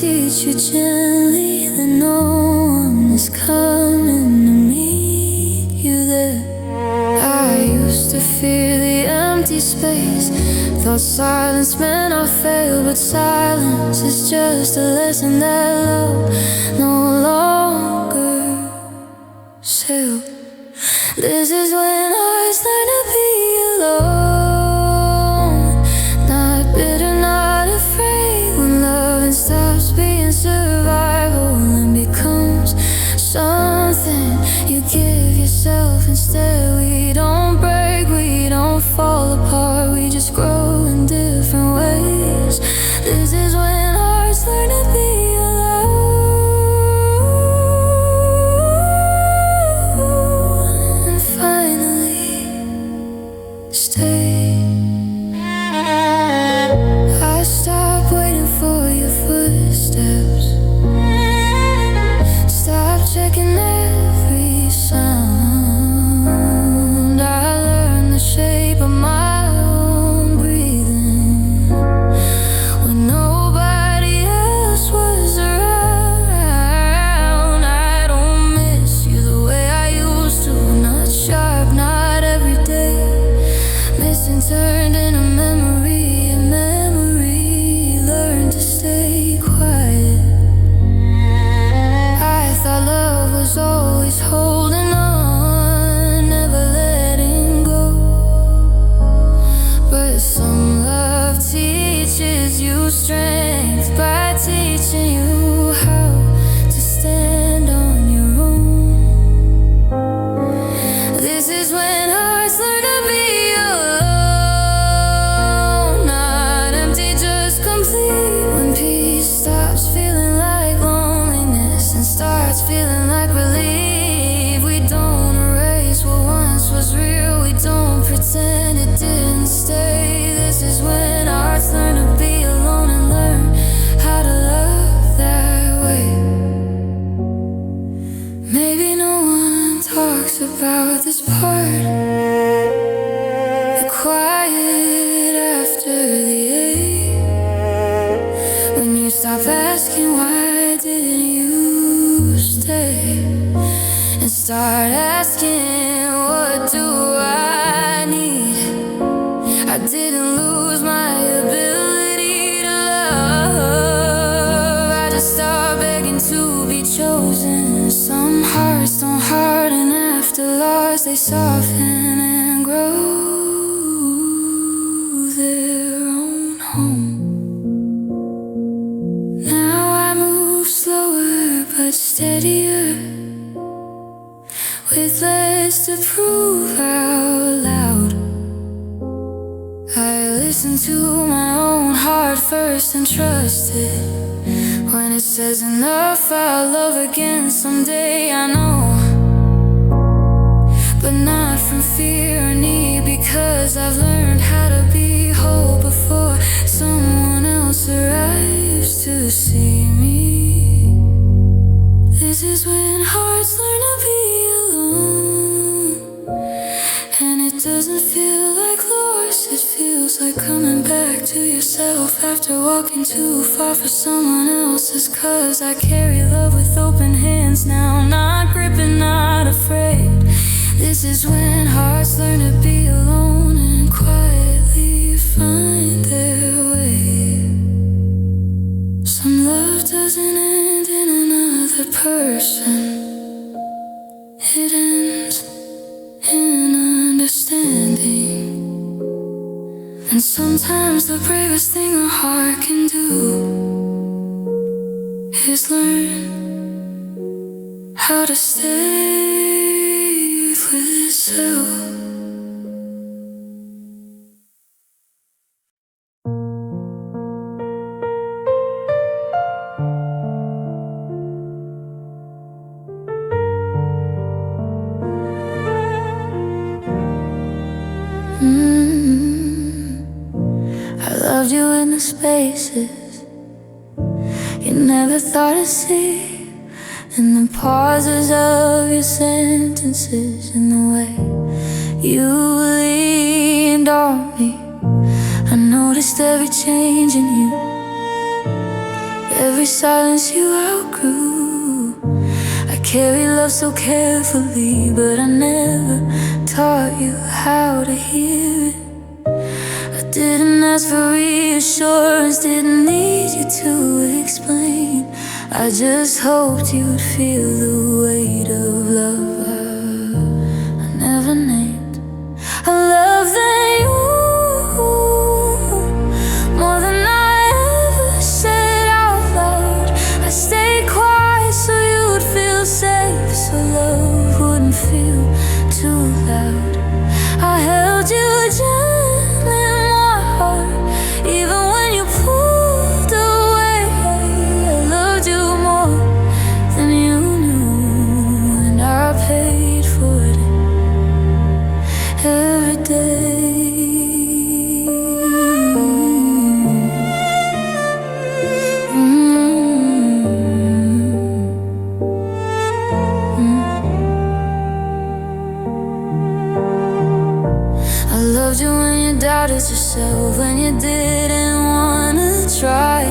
teach you gently that no one is coming to meet you there. I used to fear the empty space, thought silence meant I failed, but silence is just a lesson that love no longer sells. This is when hearts learn to be alone, not bitter, not afraid. When loving stops being survival and becomes something you give yourself instead. We don't break, we don't fall apart, we just grow in different ways. This is when hearts learn to be alone and finally stay. I stopped waiting for your footsteps, stop checking every sound. I learned the shape of my own breathing when nobody else was around. I don't miss you the way I used to, not sharp, not every day. Missing turned into memory, and memory learned to stay quiet. I thought love was always holding on, never letting go. But some love teaches you strength by teaching you how to stand on your own. This is when hearts learn to be alone, not empty, just complete. When peace stops feeling like loneliness and starts feeling like relief. We don't erase what once was real, we don't pretend it didn't stay. This is when hearts learn to be alone and learn how to love that way. Maybe no one talks about this part, the quiet after the ache. When you stop asking why didn't you stay, and start asking what do I need. I didn't lose my ability to love, I just stopped begging to be chosen. Some hearts don't harden after loss, they soften and grow their own home. Now I move slower but steadier, with less to prove out loud. I listen to my own heart first and trust it. When it says enough, I'll love again someday, I know. But not from fear or need, because I've learned how to be whole before someone else arrives to see me. This is when hearts learn to be alone, and it doesn't feel like loss, it feels like coming back to yourself after walking too far for someone else's. Cause I carry love with open hands now, not gripping, not afraid. This is when hearts learn to be alone and quietly find their way. Some love doesn't end in another person, it ends in understanding. And sometimes the bravest thing a heart can do is learn how to stay with itself. I loved you in the spaces you never thought I'd see, in the pauses of your sentences, in the way you leaned on me. I noticed every change in you, Every silence you outgrew. I carry love so carefully, but I never taught you how to hear it. I didn't ask for reassurance, didn't need you to explain. I just hoped you'd feel the weight of love I never named. A love that you, more than I ever said out loud. I stayed quiet so you'd feel safe, so love wouldn't feel too loud. I held you gently in my heart, even when you pulled away. I loved you more than you knew, and I paid for it every day. I loved you when you doubted yourself, when you didn't wanna try.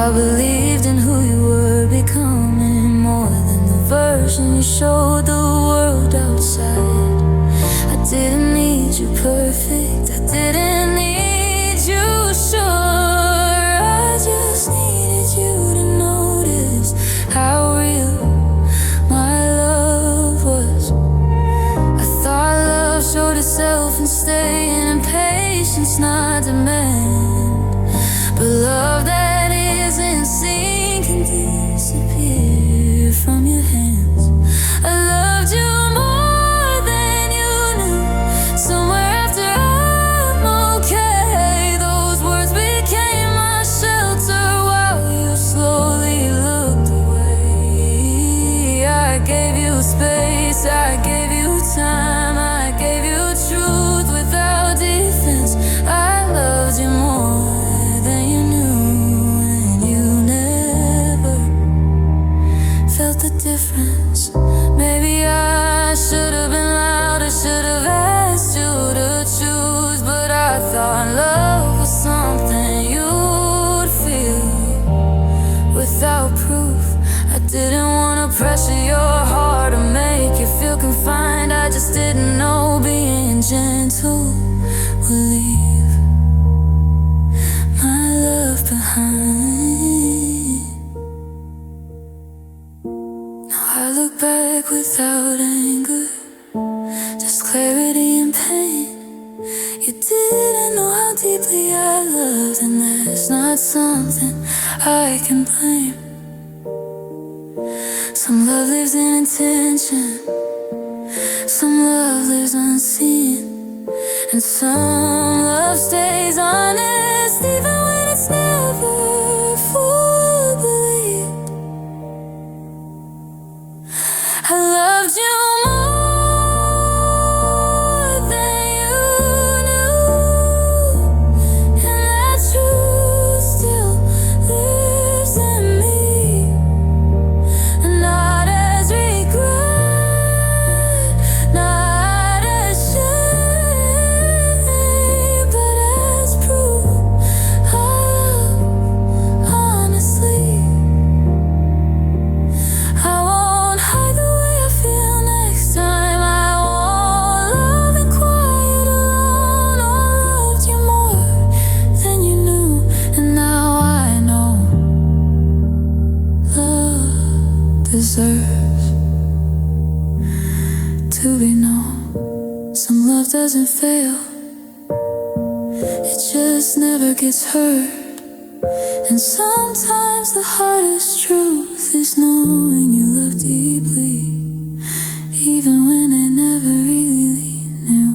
I believed in who you were becoming, more than the version you showed the world outside. I didn't need you perfect, I didn't need you sure. I just needed you to notice how real my love was. I thought love showed itself in staying and patience, not demand. But love that isn't seen can disappear from your hands. I loved you more than you knew. Somewhere after I'm okay, those words became my shelter while you slowly looked away. I gave you space, I gave you time, I gave you truth without defense. I loved you more than you knew, and you never felt the difference. Maybe I should have been loud, I should have asked you to choose, but I thought love was something you'd feel without proof. I didn't want to pressure your heart or make you feel confined. I just didn't know being gentle would leave my love behind. Now I look back without anger, just clarity and pain. You didn't know how deeply I loved, and that's not something I can blame. Some love lives in intention, some love lives unseen, and some love stays honest even when it's never fully believed. I loved you more than you knew, and that truth still lives in me. Not as regret, not as shame, but as proof I love honestly. I won't hide the way I feel next time. I won't love in quiet alone. I loved you more than you knew, and now I know love deserves to be known. Some love doesn't fail, it just never gets hurt. And sometimes the hardest truth is knowing you love deeply, even when they never really knew.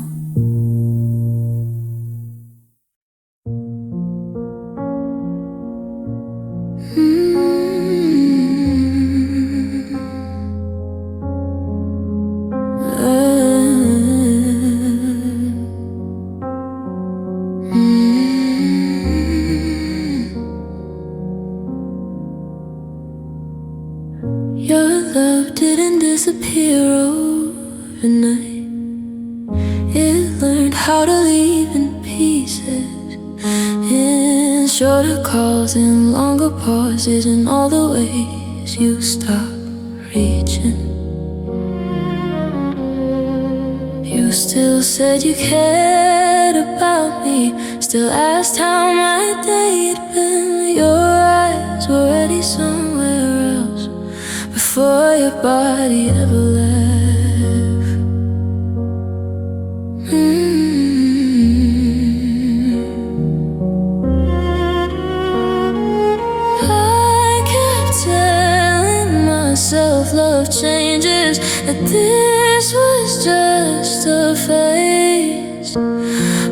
Your love didn't disappear overnight. It learned how to leave in pieces, in shorter calls and longer pauses, and all the ways you stop reaching. You still said you cared about me, still asked how my day had been. Your eyes were already somewhere else before your body ever left. I kept telling myself love changes, that this was just a phase.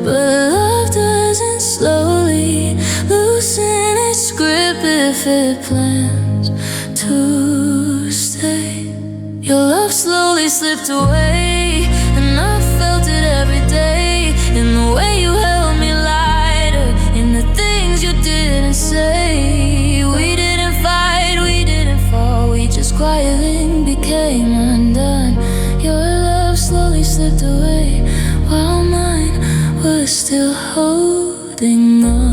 But love doesn't slowly loosen its grip if it plans to stay. Your love slowly slipped away, and I felt it every day, in the way you held me lighter, in the things you didn't say. We didn't fight, we didn't fall, we just quietly became undone. Your love slowly slipped away, while mine was still holding on.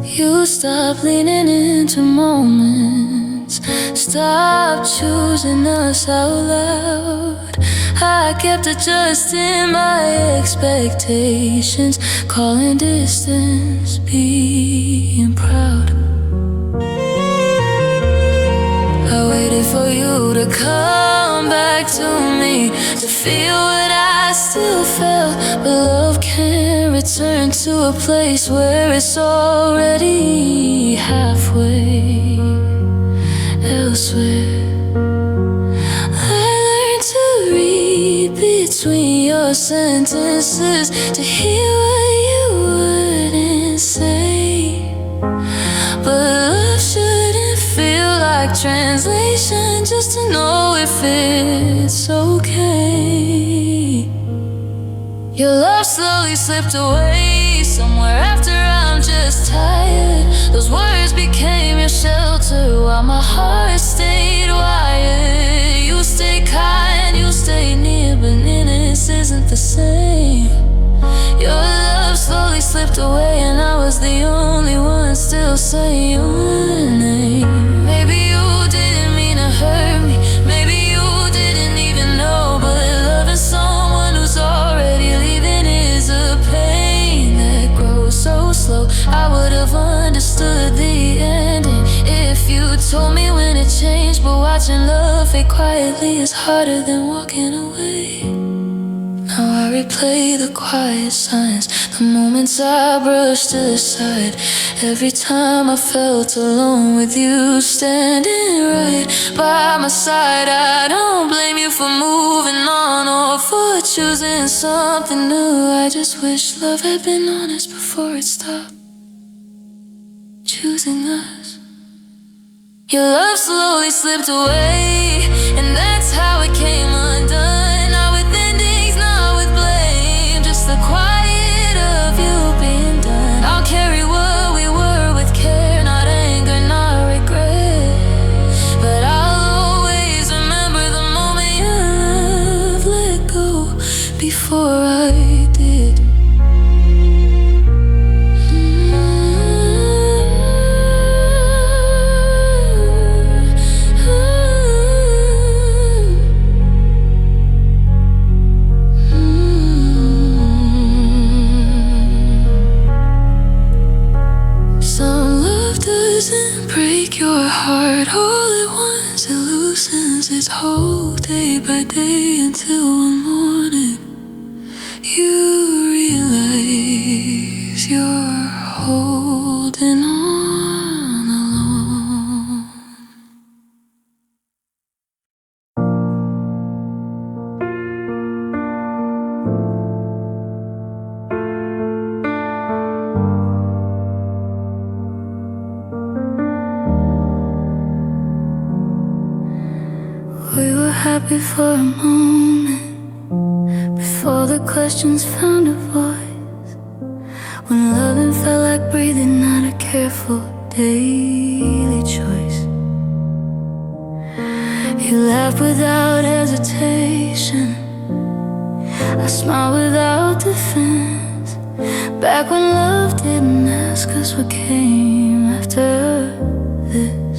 You stopped leaning into moments, stopped choosing us out loud. I kept adjusting my expectations, calling distance being proud. I waited for you to come back to me, to feel what I still felt. But love can't return to a place where it's already halfway elsewhere. I learned to read between your sentences, to hear what you wouldn't say. But love shouldn't feel like translation, just to know if it's okay. Your love slowly slipped away, somewhere after I'm just tired. Those words became your shelter, while my heart stayed wired. You stayed kind, you stayed near, but nearness isn't the same. Your love slowly slipped away, and I was the only one still saying your name. Maybe you didn't mean to hurt me, maybe you didn't even know. But loving someone who's already leaving is a pain that grows so slow. I would have understood the ending if you told me when it changed. But watching love fade quietly is harder than walking away. Now I replay the quiet signs, the moments I brushed to the side. Every time I felt alone with you standing right by my side. I don't blame you for moving on or for choosing something new. I just wish love had been honest before it stopped choosing us. Your love slowly slipped away, and that's how it came undone. Not with endings, not with blame, just the quiet of you being done. I'll carry what we were with care, not anger, not regret. But I'll always remember the moment your love let go before I did. Break your heart all at once, it loosens its hold day by day, until one morning you realize you're holding on alone. We were happy for a moment, before the questions found a voice. When loving felt like breathing, not a careful daily choice. You laughed without hesitation, I smiled without defense. Back when love didn't ask us what came after this.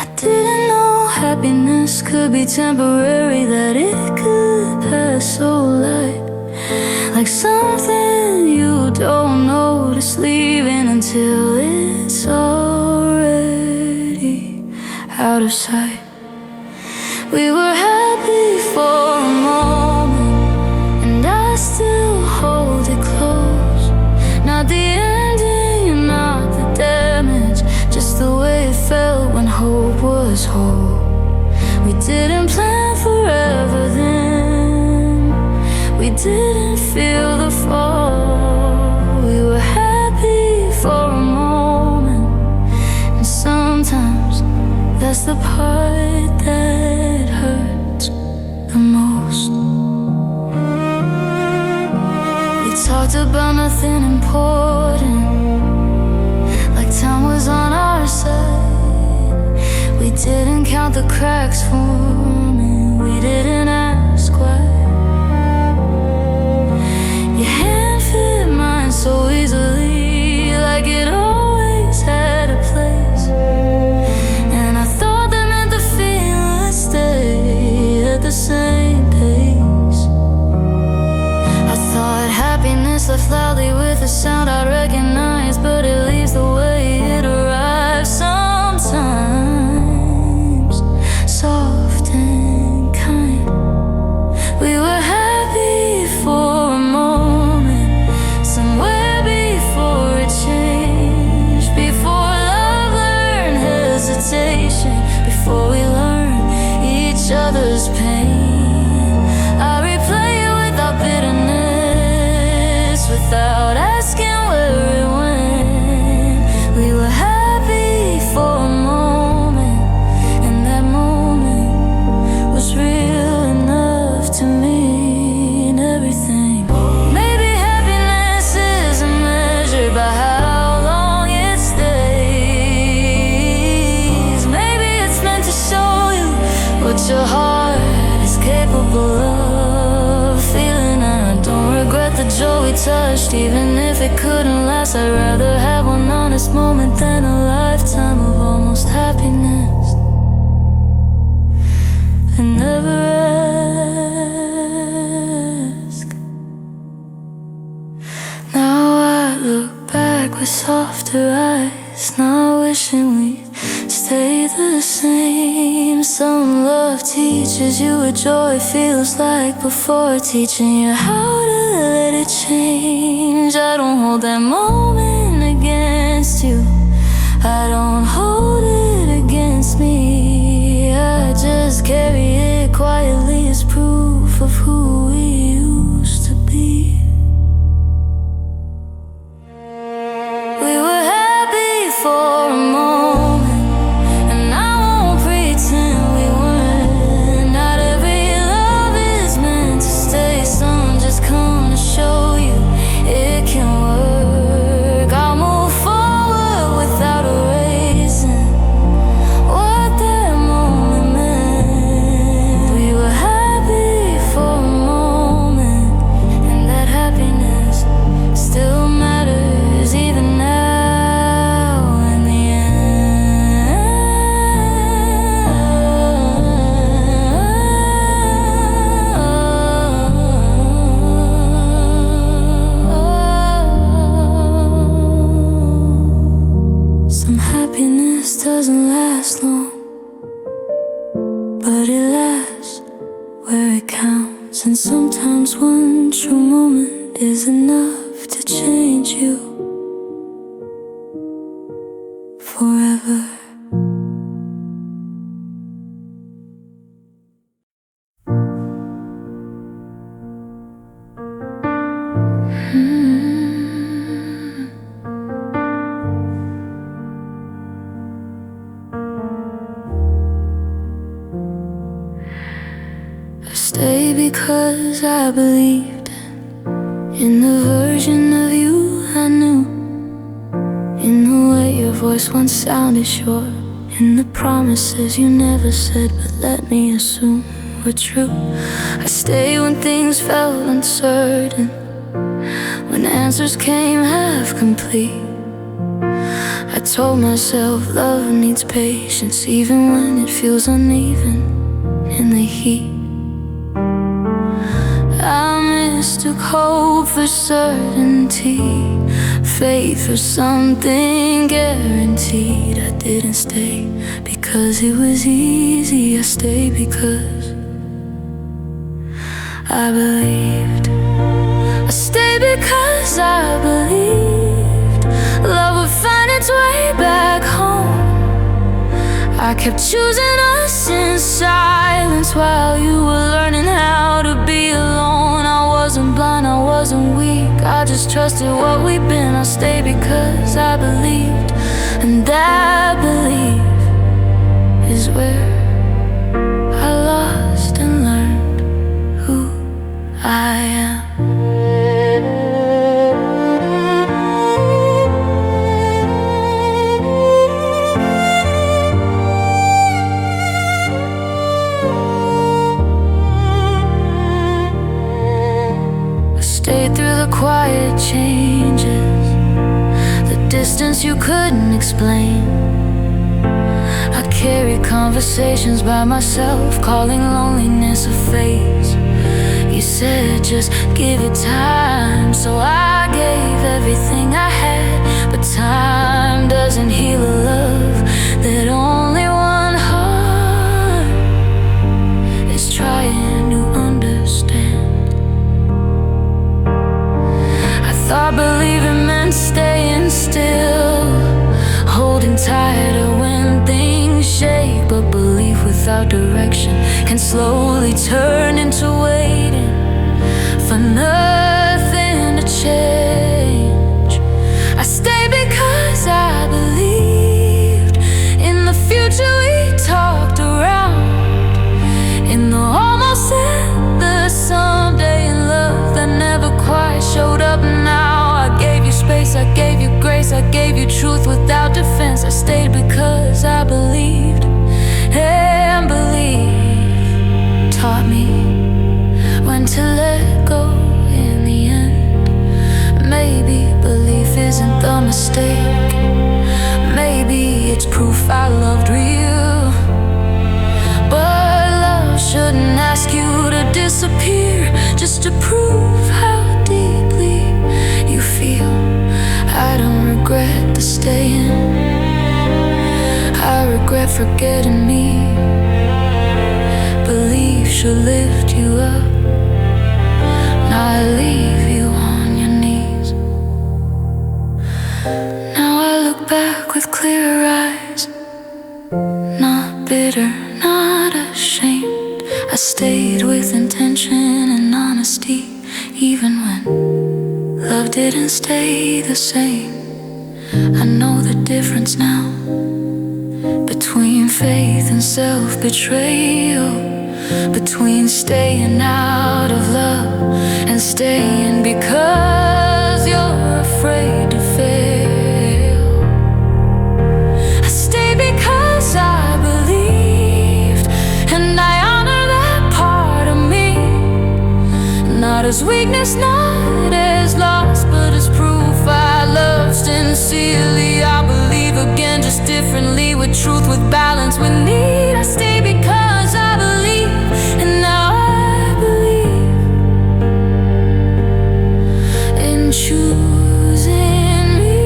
I didn't know happiness could be temporary, that it could pass so light, like something you don't notice leaving until it's already out of sight. We were happy for a moment, and I still hold it close. Not the ending, not the damage, just the way it felt when hope was whole. We didn't plan forever then, we didn't feel the fall. We were happy for a moment, and sometimes that's the part that hurts the most. We talked about nothing important, like time was on our side. We didn't count the cracks forming, we didn't ask why. Your hand fit mine so easily, like it always had a place. And I thought that meant the feeling stayed at the same pace. I thought happiness left loudly with a sound I'd recognize, but it leaves the way it arrives, sometimes soft and kind. We were happy for a moment, somewhere before it changed, before love learned hesitation, before we learned each other's pain. I replay it without bitterness, without asking where it went. We were happy for a moment, and that moment was real enough to mean everything. Maybe happiness isn't measured by how long it stays. Maybe it's meant to show you what your heart is capable of feeling. And I don't regret the joy we touched, even if it couldn't last. I'd rather have one honest moment than a lifetime of almost happiness and never ask. Now I look back with softer eyes, not wishing we'd stay the same. Some love teaches you what joy feels like before teaching you how to let it change. I don't hold that moment against you, I don't hold it against me. I just carry it quietly as proof of who we used to be. We were happy for a moment, and I won't pretend we weren't. Not every love is meant to stay, some just come to show you it can work. I'll move forward without erasing what that moment meant. We were happy for a moment, and that happiness still matters even now in the end. Some happiness doesn't last long, but it lasts where it counts. And sometimes one true moment is enough to change you forever. Stay because because I believed in the version of you I knew, in the way your voice once sounded sure, in the promises you never said but let me assume were true. I stayed when things felt uncertain, when answers came half complete. I told myself love needs patience, even when it feels uneven in the heat. I mistook hope for certainty, faith for something guaranteed. I didn't stay because it was easy, I stayed because I believed. I stayed because I believed love would find its way back home. I kept choosing us in silence while you were learning how to be alone. I wasn't blind, I wasn't weak, I just trusted what we'd been. I stayed because I believed, and that belief is where I lost and learned who I am. Stayed through the quiet changes, the distance you couldn't explain. I carried conversations by myself, calling loneliness a phase. You said just give it time, so I gave everything I had. But time doesn't heal a love that only one heart is trying to understand. Thought believing meant staying still, holding tighter when things shake. But belief without direction can slowly turn into waiting for nothing to change. I stayed because I believed in the future we talked around, in the almost and the someday, in love that never quite showed up. I gave you grace, I gave you truth without defense. I stayed because I believed, and belief taught me when to let go in the end. Maybe belief isn't the mistake, maybe it's proof I loved real. But love shouldn't ask you to disappear just to prove how deeply you feel. I don't regret the staying, I regret forgetting me. Belief should lift you up, not leave you on your knees. Now I look back with clearer eyes, not bitter, not ashamed. I stayed with intention and honesty, even when love didn't stay the same. I know the difference now between faith and self-betrayal, between staying out of love and staying because you're afraid to fail. I stay because I believed, and I honor that part of me, not as weakness, not as loss, but as proof I love sincerely. I believe again, just differently, with truth, with balance, with need. I stay because I believe, and now I believe in choosing me.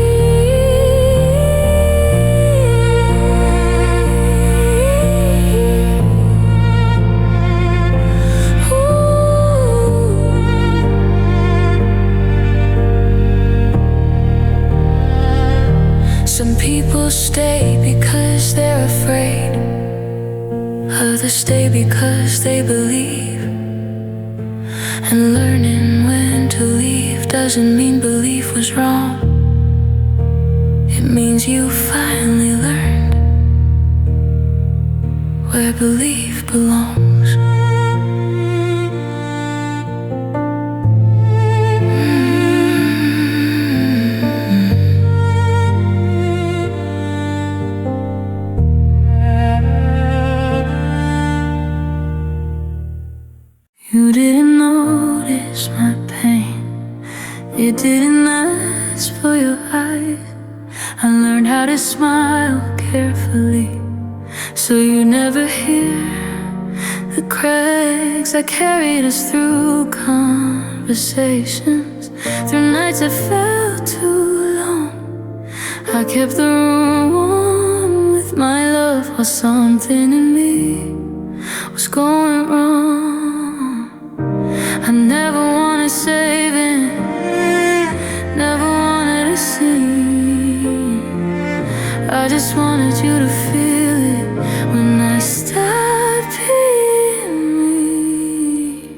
Some people stay because they're afraid, others stay because they believe. And learning when to leave doesn't mean belief was wrong. It means you finally learned where belief belongs. You didn't ask for your eyes. I learned how to smile carefully, so you never hear the cracks. I carried us through conversations, through nights that felt too long. I kept the room warm with my love, while something in me was going wrong. I never wanted saving, never wanted to sing. I just wanted you to feel it when I stopped being me.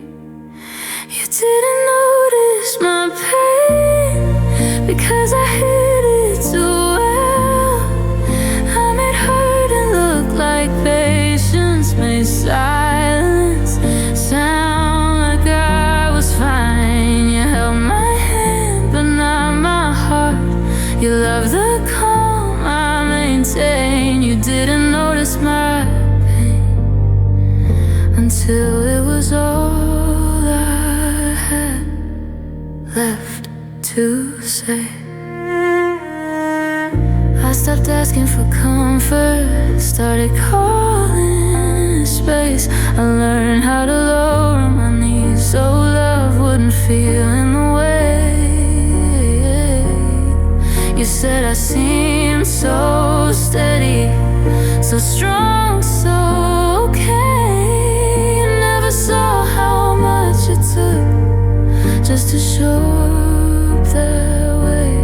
You didn't notice my pain because I hid it too well. I made hurting look like patience, made silence sound like I was fine. You held my hand but not my heart. You loved the calm I maintained. You didn't notice my pain until it was all I had left to say. I stopped asking for comfort, started calling space. I learned how to lower my knees so love wouldn't feel in the way. You said I seemed so steady, so strong, so okay. You never saw how much it took just to show up that way.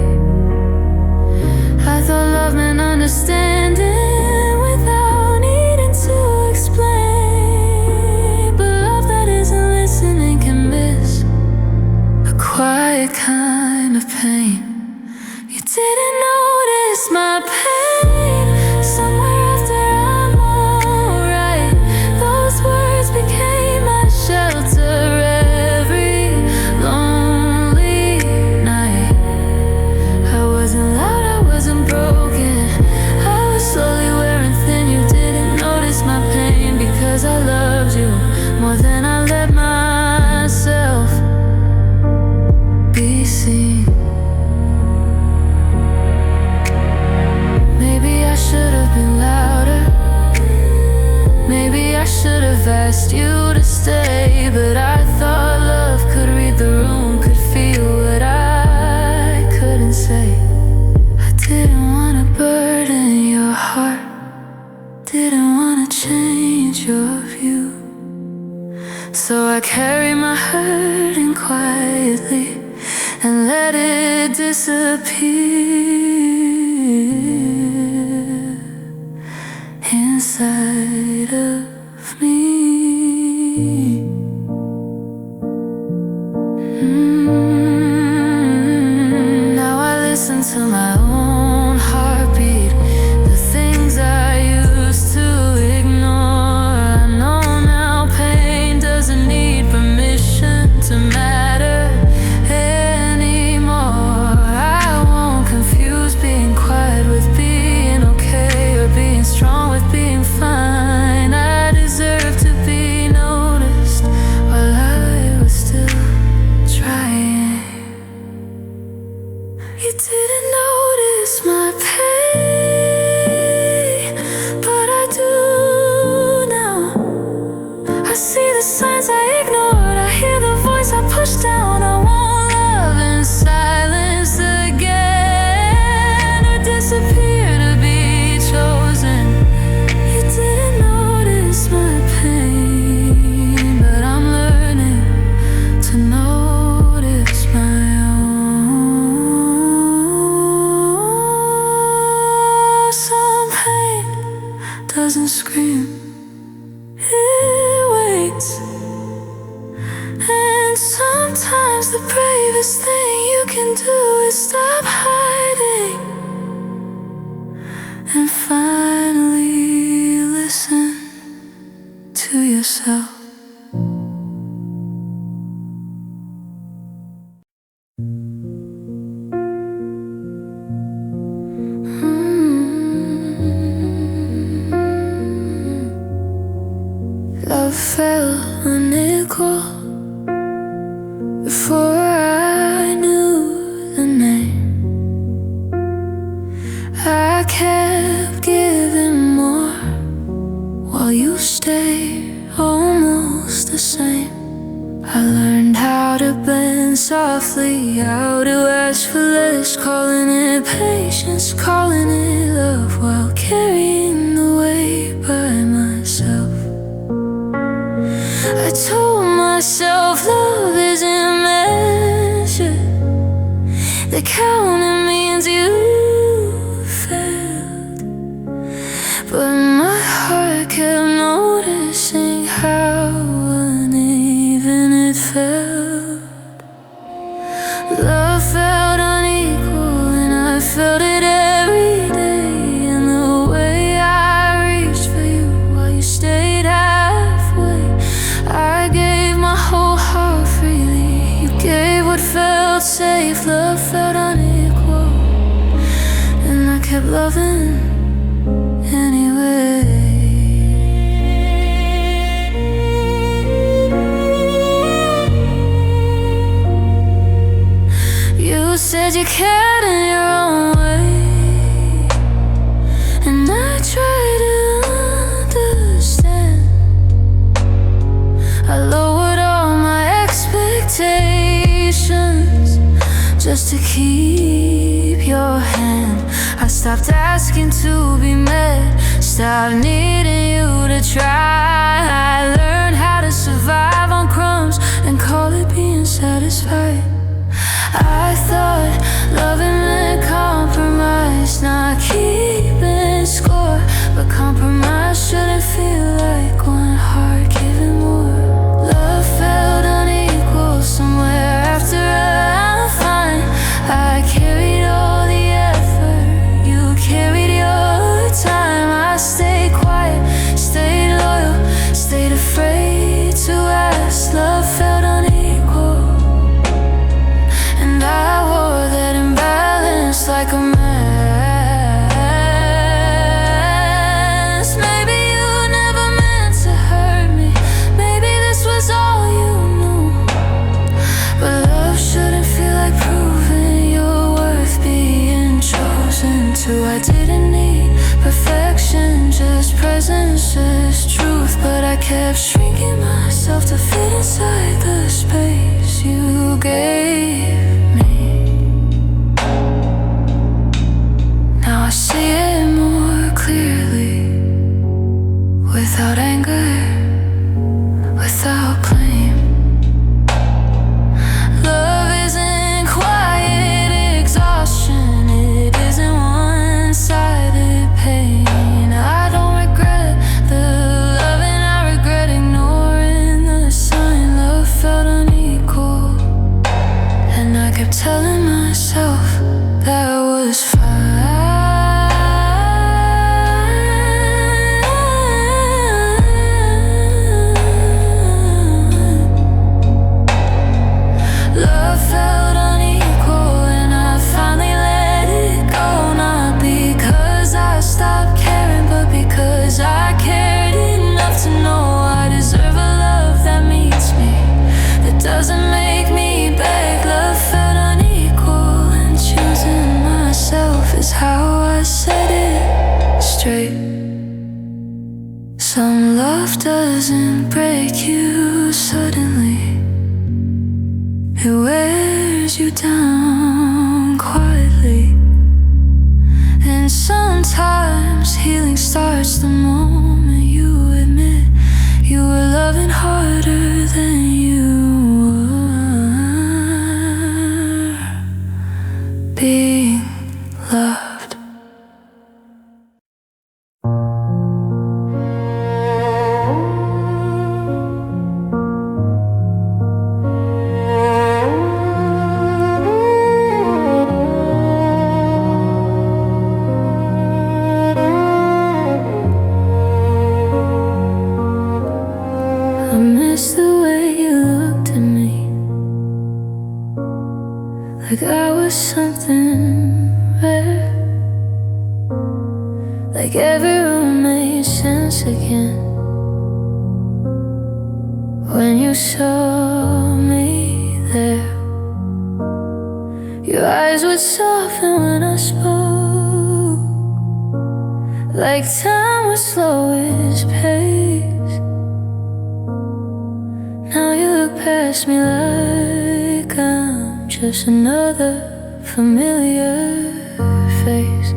I thought love meant understanding without needing to explain. But love that isn't listening can miss a quiet kind of pain. You didn't notice my pain somewhere after I'm alright. Those words became my shelter every lonely night. I wasn't loud, I wasn't broken, I was slowly wearing thin. You didn't notice my pain because I loved you more than I let myself be seen. Maybe I should have been louder, maybe I should have asked you to stay. But I thought love could read the room, could feel what I couldn't say. I didn't want to burden your heart, didn't want to change your view. So I carried my hurting quietly and let it disappear inside of me. Now I listen to my own heartbeat, the things I used to ignore. I know now pain doesn't need permission to matter anymore. I won't confuse being quiet with being okay, or being strong with being fine. I deserve to be noticed while I was still trying. You didn't notice my pain, but I do now. I see the signs I ignored, I hear the voice I pushed down. I won't love in silence again, or disappear to be chosen. You didn't notice my pain, but I'm learning to notice my own. Some pain doesn't scream, it waits. And sometimes the bravest thing you can do is stop hiding and finally listen to yourself. Love fell unequal before I knew softly out to ask for less, calling it patience, calling it love, while carrying the weight by myself. I told myself love isn't measured, the counting means you failed, but my heart kept noticing how uneven it felt. Love felt unequal and I felt it every day, and the way I reached for you while you stayed halfway. I gave my whole heart freely, you gave what felt safe. Love felt unequal and I kept loving anyway. You said you cared in your own way, and I tried to understand. I lowered all my expectations just to keep your hand. I stopped asking to be met, stopped needing you to try. I learned how to survive on crumbs and call it being satisfied. I thought loving meant compromise, not keeping score, but compromise shouldn't feel like one heart giving more. Love felt unequal somewhere after I'm fine. I carried all the effort, you carried your time. I stayed quiet, stayed loyal, stayed afraid to ask. Love felt unequal, and I wore that imbalance like a mask. Maybe you never meant to hurt me, maybe this was all you knew, but love shouldn't feel like proving your worth, being chosen to. I didn't need perfection, just presence, just truth, but I kept shrinking myself to fit inside the space you gave me. Now I see it more clearly, without anger, without blame. Love isn't quiet exhaustion, it isn't one-sided pain. I don't regret the love and I regret ignoring the sign. Love felt unequal and I kept telling myself that was fine. Love felt unequal and I finally let it go, not because I stopped caring, but because I cared enough to know I deserve a love that meets me, that doesn't make me beg. Love felt unequal and choosing myself is how I set it straight. Some love doesn't break you suddenly, it wears you down quietly, and sometimes healing starts the moment you admit you were loving harder than you were being loved. I miss the way you looked at me, like I was something rare, like every room made sense again when you saw me there. Your eyes would soften when I spoke, like time would slow its pace. Now you look past me like I'm just another familiar face.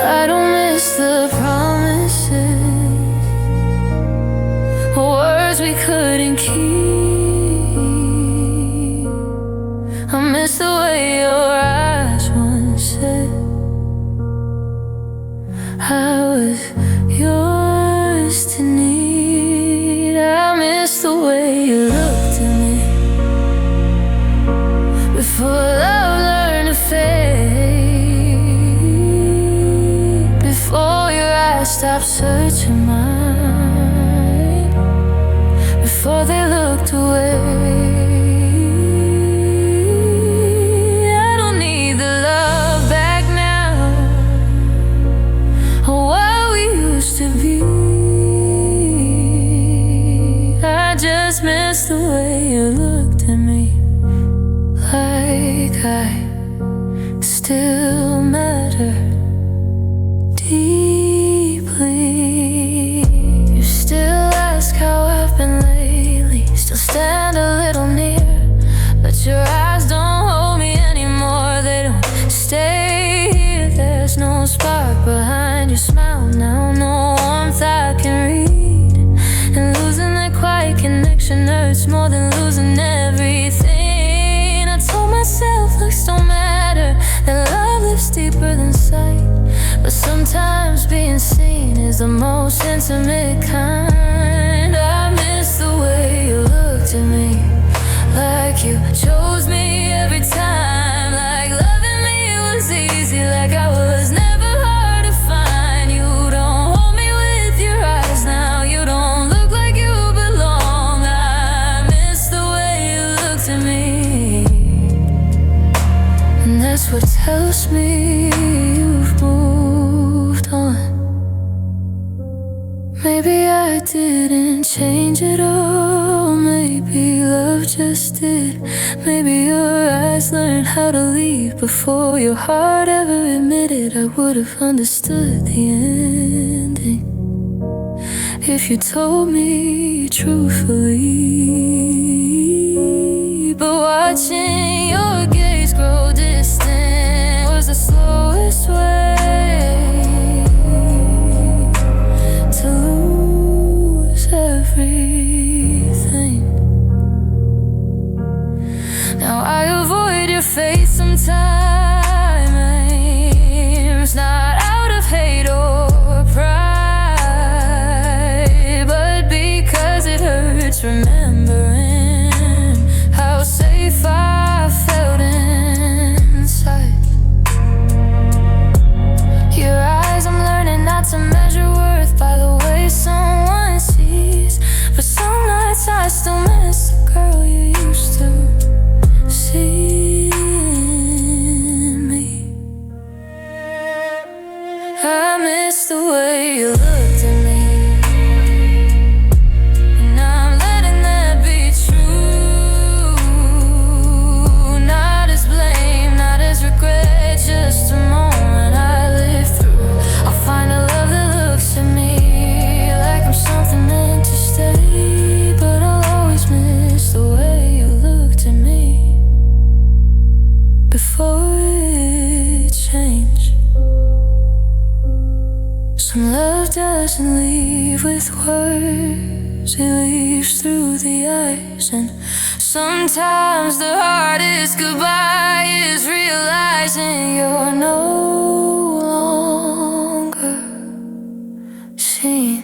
I don't miss the promises, words we couldn't keep. I miss the way your eyes once said I was yours to need. I miss the way you looked at me before love learned to fade, before your eyes stopped searching mine, before they looked away. I don't need the love back now, or what we used to be. I just miss the way you looked at me, like I still matter deeply. You still ask how I've been lately, still stand a little near, but your eyes don't hold me anymore. They don't stay here. There's no spark behind your smile now, no warmth I can read. And losing that quiet connection hurts more than losing everything. I told myself looks don't matter, that love lives deeper than sight, but sometimes being seen is the most intimate kind. I miss the way you looked at me, like you chose me every time, like loving me was easy, like I was never hard to find. You don't hold me with your eyes now, you don't look like you belong. I miss the way you looked at me, and that's what tells me you've moved on. Maybe I didn't change at all, maybe love just did. Maybe your eyes learned how to leave before your heart ever admitted. I would have understood the ending if you told me truthfully. But watching your gaze grow distant was the slowest way to lose everything. Now I avoid your face sometimes, not out of hate or pride, but because it hurts remembering how safe I felt inside. Your eyes, I'm learning not to measure worth by the way someone sees, but some nights I still miss the girl you used to see in me. I miss the way you looked at me, and I'm letting that be true. Not as blame, not as regret, just a moment I lived through. I'll find a love that looks at me like I'm something meant to stay, but I'll always miss the way you looked at me before it changed. Some love doesn't leave with words, it leaves through the eyes. And sometimes the hardest goodbye is realizing you're no longer seen.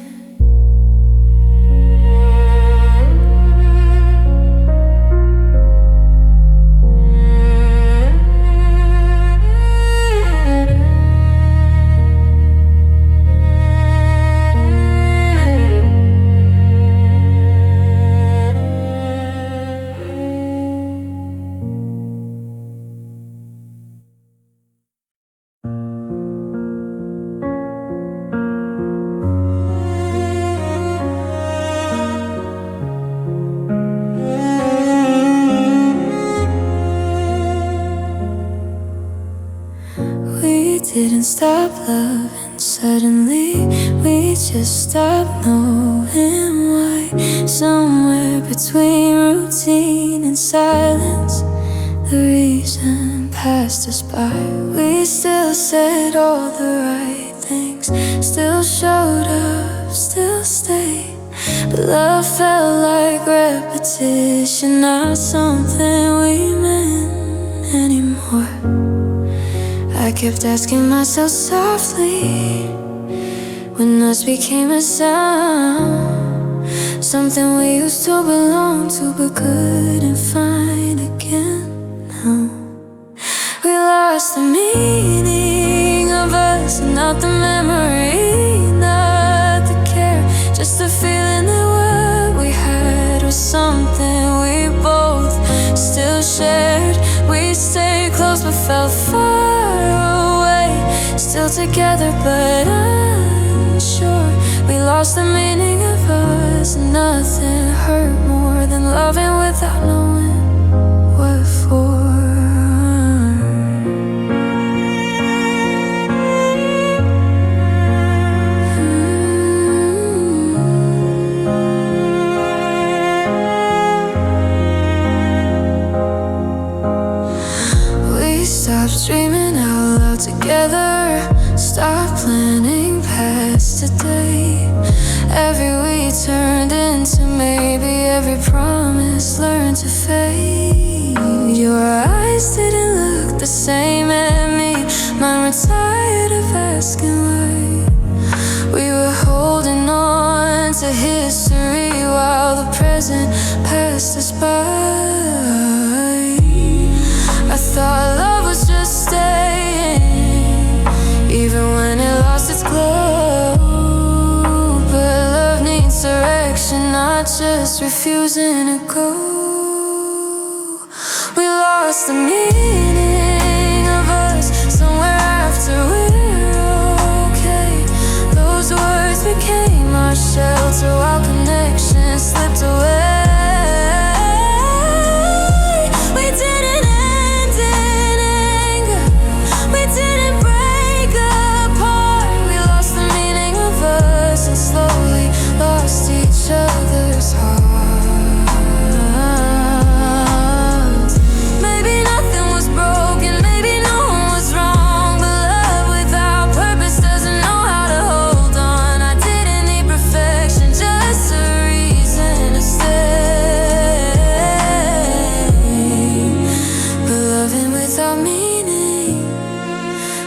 Didn't stop loving Suddenly we just stopped knowing why. Somewhere between routine and silence, the reason passed us by. We still said all the right things, still showed up, still stayed. But love felt like repetition, not something we meant anymore. I kept asking myself softly, when us became a sound, something we used to belong to but couldn't find again. No, we lost the meaning of us, not the memory, not the care, just the feeling that what we had was something we both still shared. We stayed close but felt far away, still together but unsure. We lost the meaning of us, and nothing hurt more than loving without knowing what for. Stop dreaming out loud together, stop planning past today. Every week turned into maybe, every promise learned to fade. Your eyes didn't look the same at me, mine were tired of asking why. We were holding on to history while the present passed us by. I thought love was just staying, even when it lost its glow. But love needs direction, not just refusing to go. We lost the meaning of us somewhere after we're okay. Those words became our shelter while connection slipped away. Other's hearts. Maybe nothing was broken, maybe no one was wrong, but love without purpose doesn't know how to hold on. I didn't need perfection, just a reason to stay. But loving without meaning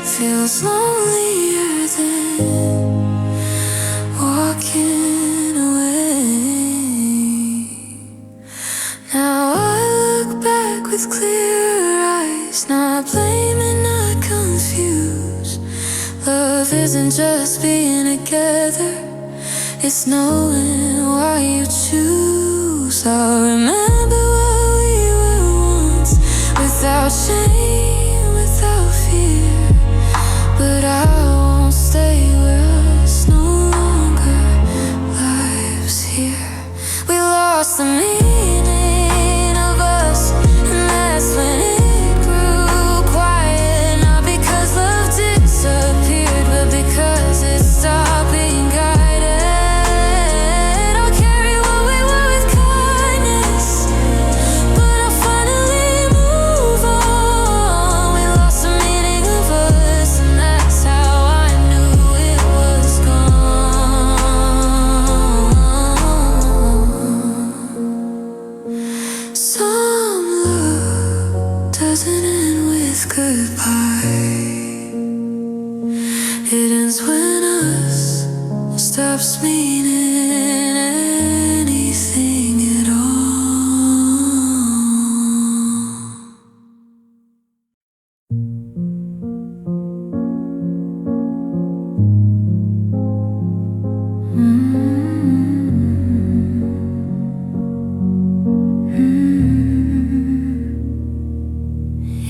feels lonelier than walking. With clear eyes, not blaming, not confused. Love isn't just being together, it's knowing why you choose. I'll remember what we were once, without shame, without fear. But I won't stay where us no longer lives here. We lost the meaning of us, when it grew quiet, not because love disappeared, but because it stopped being guided. I'll carry what we were with kindness, but I'll finally move on. We lost the meaning of us, and that's how I knew it was gone. Some love doesn't end with goodbye. It ends when us stops meaning anything at all.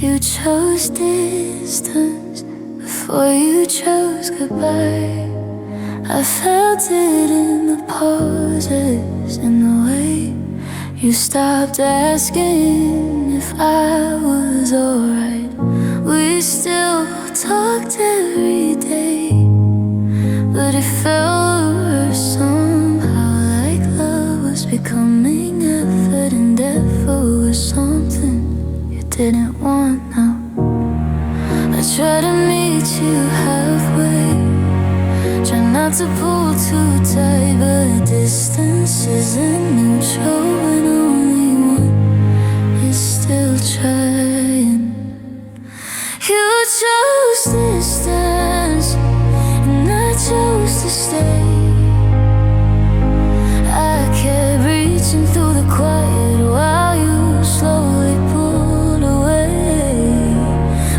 You chose distance before you chose goodbye. I felt it in the pauses, in the way you stopped asking if I was alright. We still talked every day, didn't want now. I try to meet you halfway, try not to pull too tight, but distance isn't neutral when only one is still trying. You chose distance, and I chose to stay. I kept reaching through the quiet while you slowly pulled away.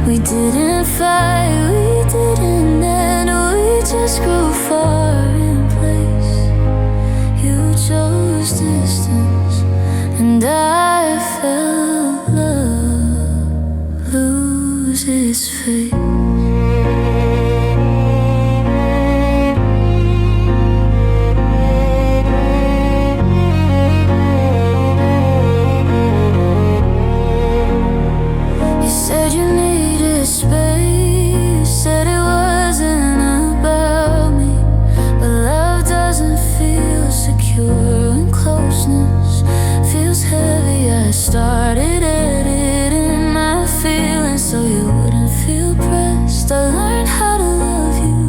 We didn't fight, we didn't end, we just grew far in place. You chose distance, and I felt love lose its face. Started editing my feelings so you wouldn't feel pressed. I learned how to love you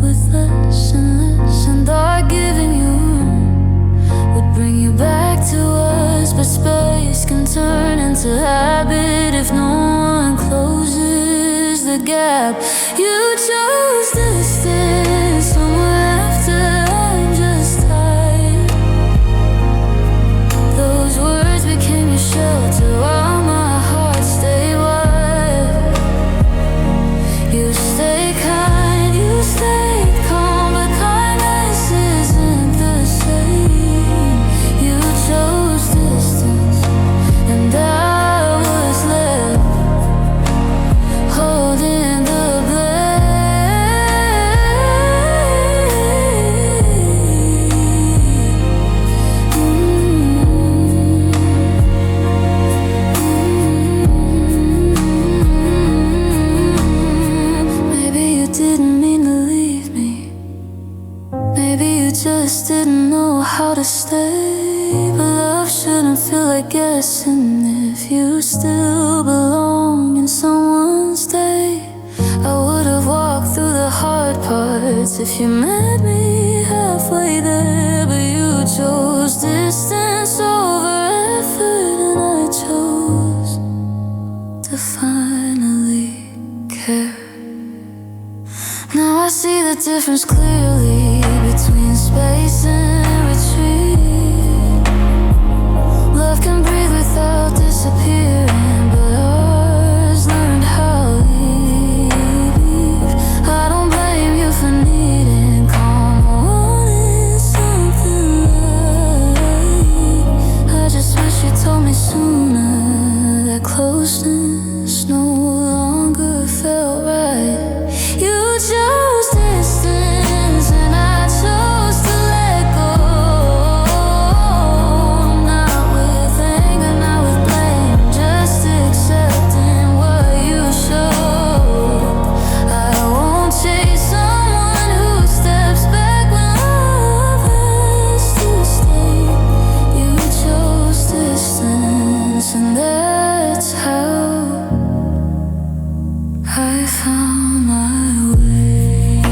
with less and less, and thought giving you room would bring you back to us. But space can turn into habit if no one closes the gap. You chose distance somewhere after I'm just tired. Those words became your shelter while my heart stayed wide. You stay kind, you stay calm, but kindness isn't the same. You chose distance, and I was left holding the just didn't know how to stay. But love shouldn't feel like guessing if you still belong in someone's day. I would've walked through the hard parts if you met me halfway there. But you chose distance over effort, and I chose to finally care. Now I see the difference clearly between space and retreat. Love can breathe without disappearing, but ours learned how we leave. I don't blame you for needing calm or wanting something light. I just wish you told me sooner that closeness no longer felt right. You chose distance, and I chose to let go. Not with anger, not with blame, just accepting what you showed. I won't chase someone who steps back when love has to stay. You chose distance, and that's how I found my way.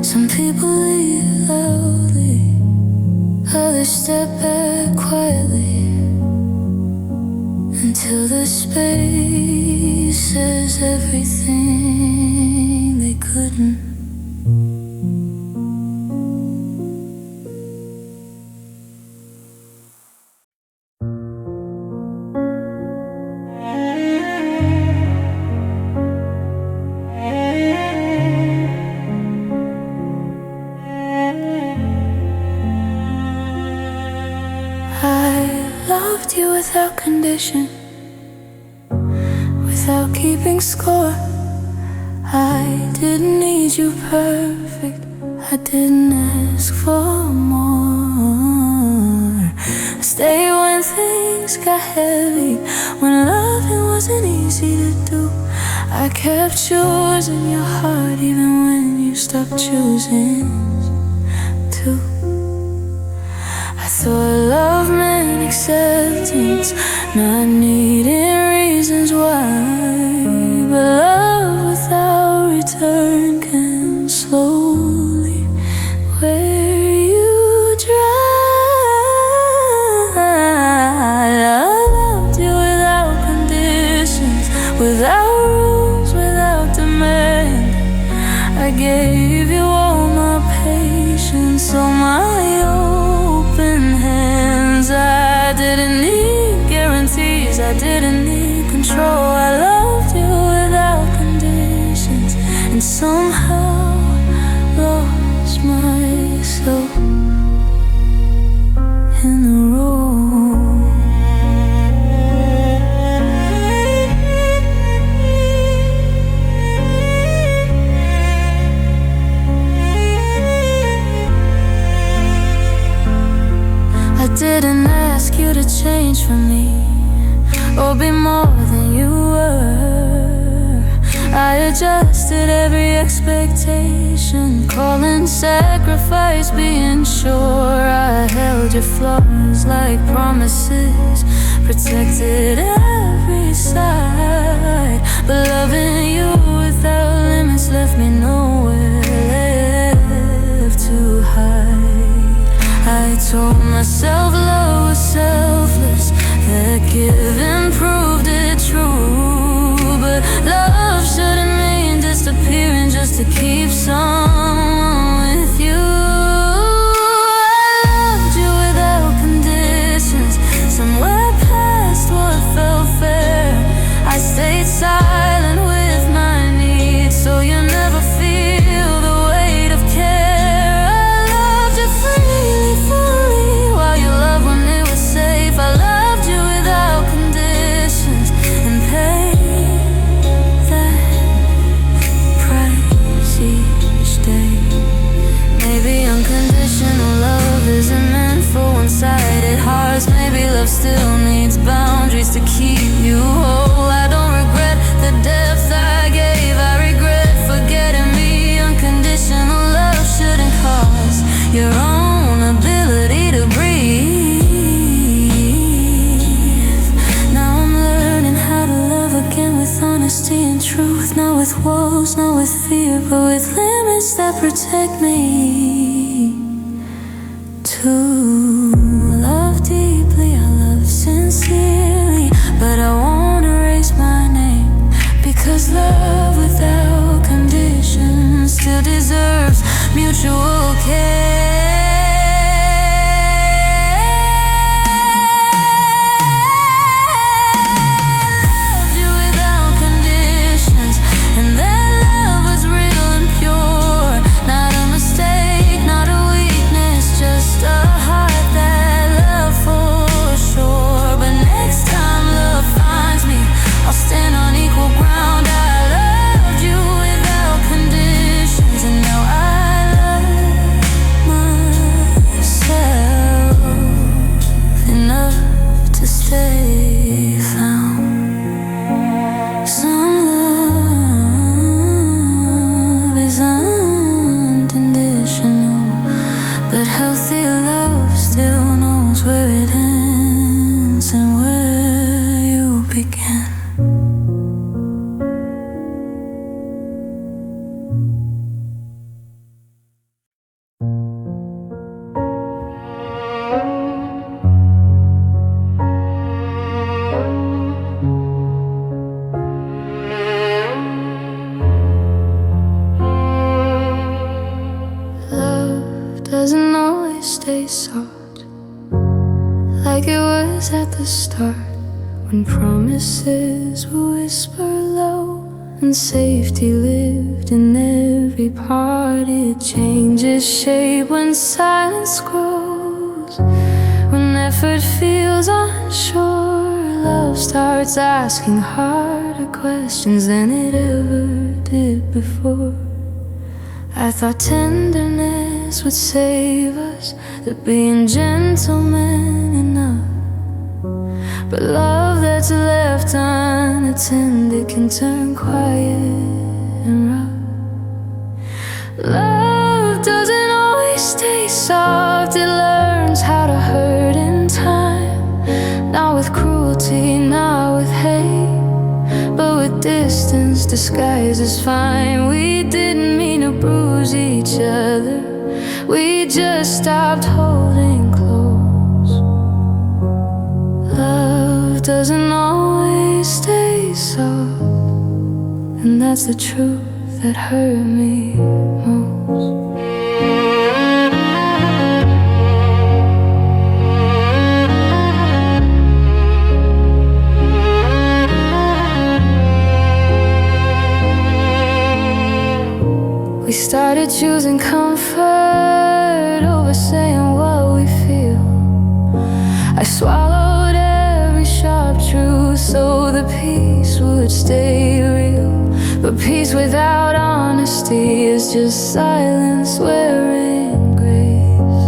Some people leave loudly, others step back quietly, until the space says everything they couldn't. I loved you without condition, without keeping score. I didn't need you perfect, I didn't ask for more. Stay when things got heavy, when loving was wasn't easy to do. I kept yours in your heart even when you stopped choosing to. I thought love meant acceptance, not needing reasons why. But love without return can slowly wear you dry. I loved you without conditions, without rules, without demand. I gave you all my patience, all my open hands. I didn't need guarantees, I didn't need control. I loved you without conditions, and somehow lost myself in the road. I didn't ask you to change for me or be more than you were. I adjusted every expectation, calling sacrifice being sure. I held your flaws like promises, protected every side. But loving you without limits left me nowhere left to hide. I told myself love was selfless, that giving proved it true. But love shouldn't mean disappearing just to keep someone with you. I loved you without conditions, somewhere past what felt fair. I stayed silent with my needs, so you never feel the weight of care. I loved you freely, fully, while you loved when it was safe. I loved you without conditions and paid that price each day. Maybe unconditional love isn't meant for one-sided hearts. Maybe love still needs boundaries to keep you whole. I don't regret the depth I gave, I regret forgetting me. Unconditional love shouldn't cost your own ability to breathe. Now I'm learning how to love again with honesty and truth. Not with walls, not with fear, but with limits that protect me. To love deeply, I love sincerely, but I won't erase my name, because love without conditions still deserves mutual care. Loved you without conditions, and that love was real and pure. Not a mistake, not a weakness, just a heart that loved for sure. But next time love finds me, I'll stand on equal ground. I loved you without conditions, and now I love myself enough to stay found. Some love is unconditional, but healthy love still knows where it ends and where you begin. Love doesn't always stay soft like it was at the start, when promises were whispered low and safety lived in every part. It changes shape when silence grows, when effort feels unsure. Love starts asking harder questions than it ever did before. I thought tenderness would save us, that being gentlemen enough. But love that words left unattended can turn quiet and rough. Love doesn't always stay soft. It learns how to hurt in time. Not with cruelty, not with hate, but with distance disguised as fine. We didn't mean to bruise each other, we just stopped holding close. Love doesn't always stay soft, and that's the truth that hurt me most. We started choosing comfort over saying what we feel. I swallowed every sharp truth so the peace would stay real. But peace without honesty is just silence wearing grace.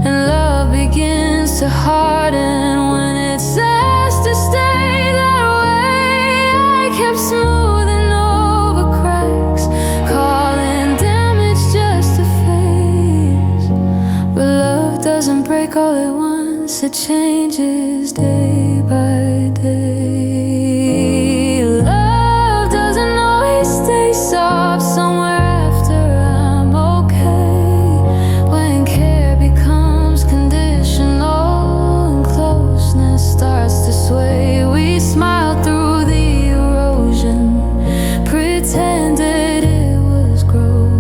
And love begins to harden when it says to stay that way. I kept smoothing over cracks, calling damage just a phase. But love doesn't break all at once, it changes day by day. Soft somewhere after I'm okay. When care becomes conditional and closeness starts to sway, we smile through the erosion, pretended it was growth.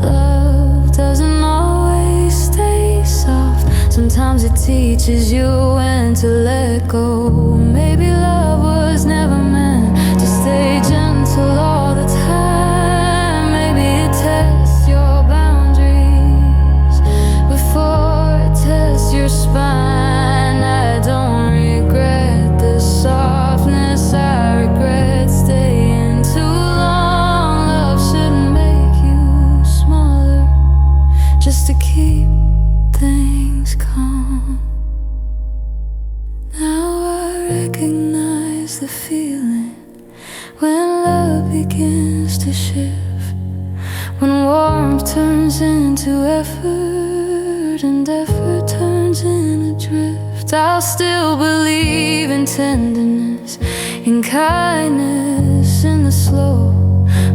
Love doesn't always stay soft. Sometimes it teaches you when to let go. Maybe love was never meant to stay gentle all the time. Maybe it tests your boundaries before it tests your spine. I don't regret the softness, I regret staying too long. Love shouldn't make you smaller just to keep things calm. Now I recognize the feeling when love begins to shift, when warmth turns into effort and effort turns into drift. I'll still believe in tenderness, in kindness, in the slow,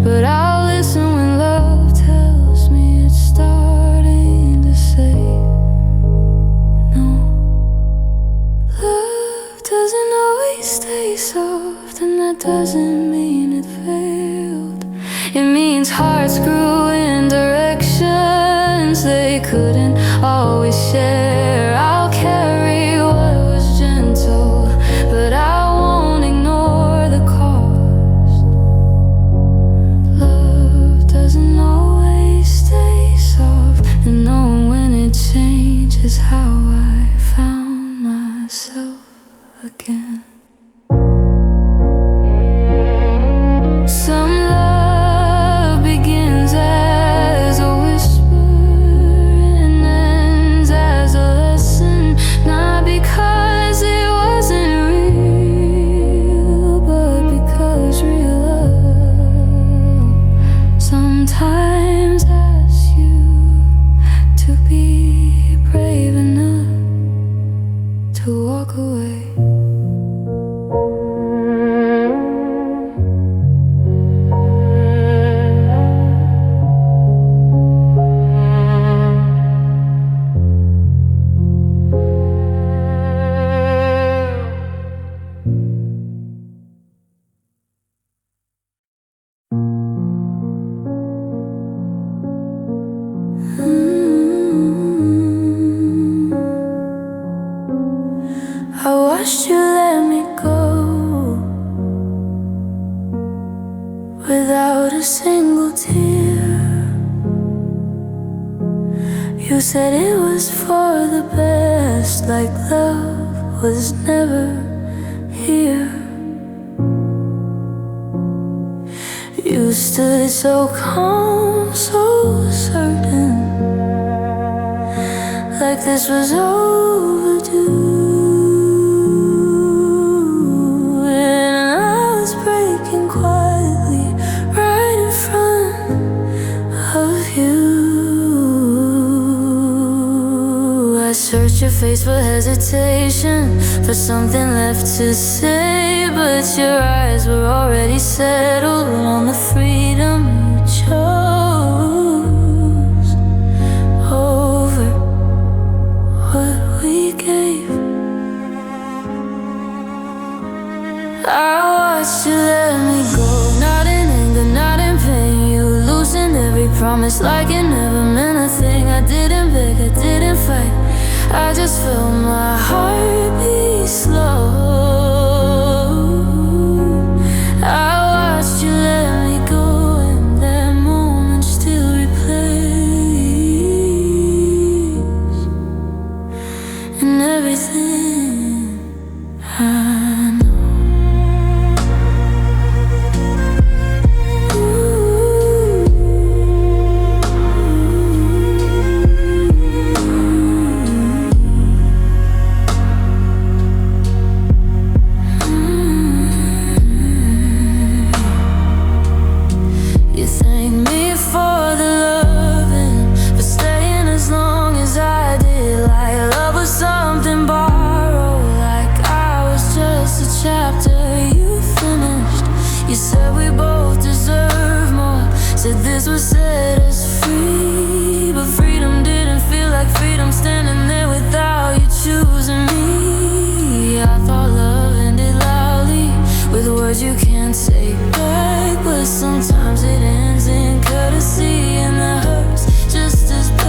but I'll listen when love tells me it's starting to say no. Love doesn't always stay soft, and that doesn't mean it failed. It means hearts grew in directions they couldn't always share. I'll carry what was gentle, but I won't ignore the cost. Love doesn't always stay soft, and knowing when it changes how I found myself again. Some love begins as a whisper and ends as a lesson, not because it wasn't real, but because real love sometimes asks you to be brave enough to walk away. I watched you let me go without a single tear. You said it was for the best, like love was never here. You stood so calm, so certain, like this was overdue. face for hesitation, for something left to say. But your eyes were already settled on the freedom you chose over what we gave. I watched you let me go, not in anger, not in pain. You loosened every promise like it never meant a thing. I didn't beg, I didn't fight, I just felt my heart beat slow. I watched you let me go, and that moment still replays in everything I know. You said we both deserve more, said this would set us free. But freedom didn't feel like freedom standing there without you choosing me. I thought love ended loudly with words you can't say back, but sometimes it ends in courtesy, and that hurts just as bad.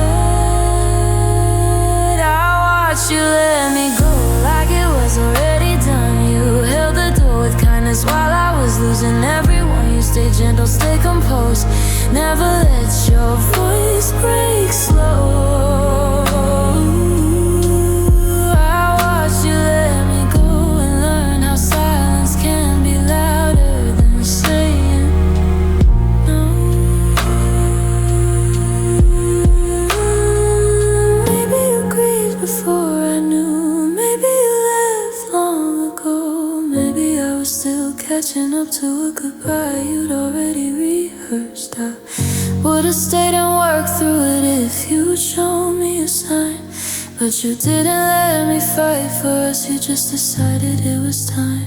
I watched you let me go like it was already done. You held the door with kindness while I was losing everyone. You stay gentle, stay composed, never let your voice break slow. I watched you let me go and learn how silence can be louder than saying no. Maybe you grieved before I knew, maybe you left long ago, maybe I was still catching up to a goodbye you'd already rehearsed. I would've stayed and worked through it if you'd shown me a sign, but you didn't let me fight for us, you just decided it was time.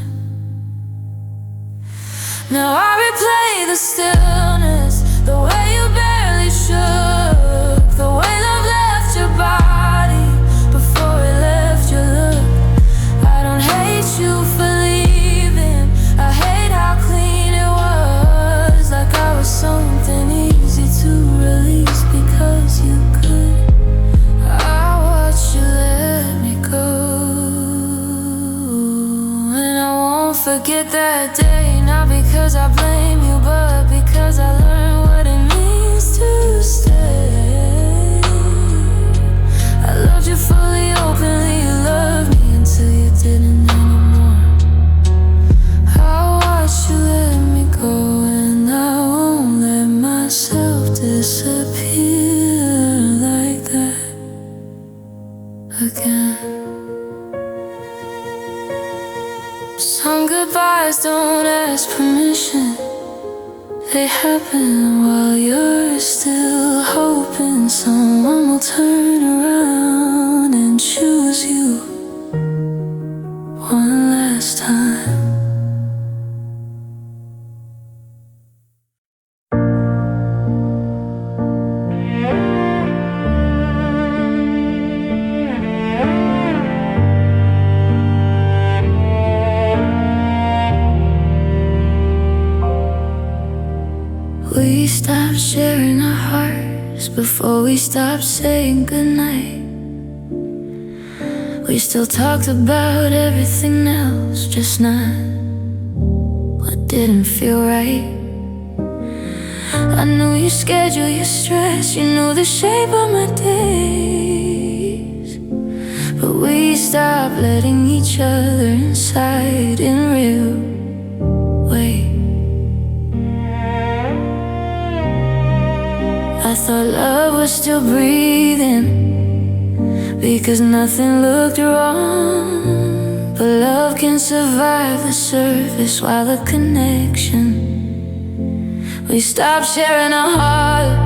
Now I replay the stillness, the way you barely shook, the way love left your body before it left your look. I don't hate you for leaving, I hate how clean it was, like I was something easy to release because you could. I watched you let me go, and I won't forget that day, not because I blame you, but because I learned what it means to stay. I loved you fully, openly, you loved me until you didn't anymore. I watched you let me go, and I won't let myself disappear like that again. Some goodbyes don't ask permission, they happen while you're still hoping someone will turn around and choose you one last time. We stopped sharing our hearts before we stopped saying goodnight. We still talked about everything else, just not what didn't feel right. I knew your schedule, your stress, you knew the shape of my days. But we stopped letting each other inside in real ways. I thought love was still breathing because nothing looked wrong. But love can survive the surface while the connection. We stopped sharing our heart,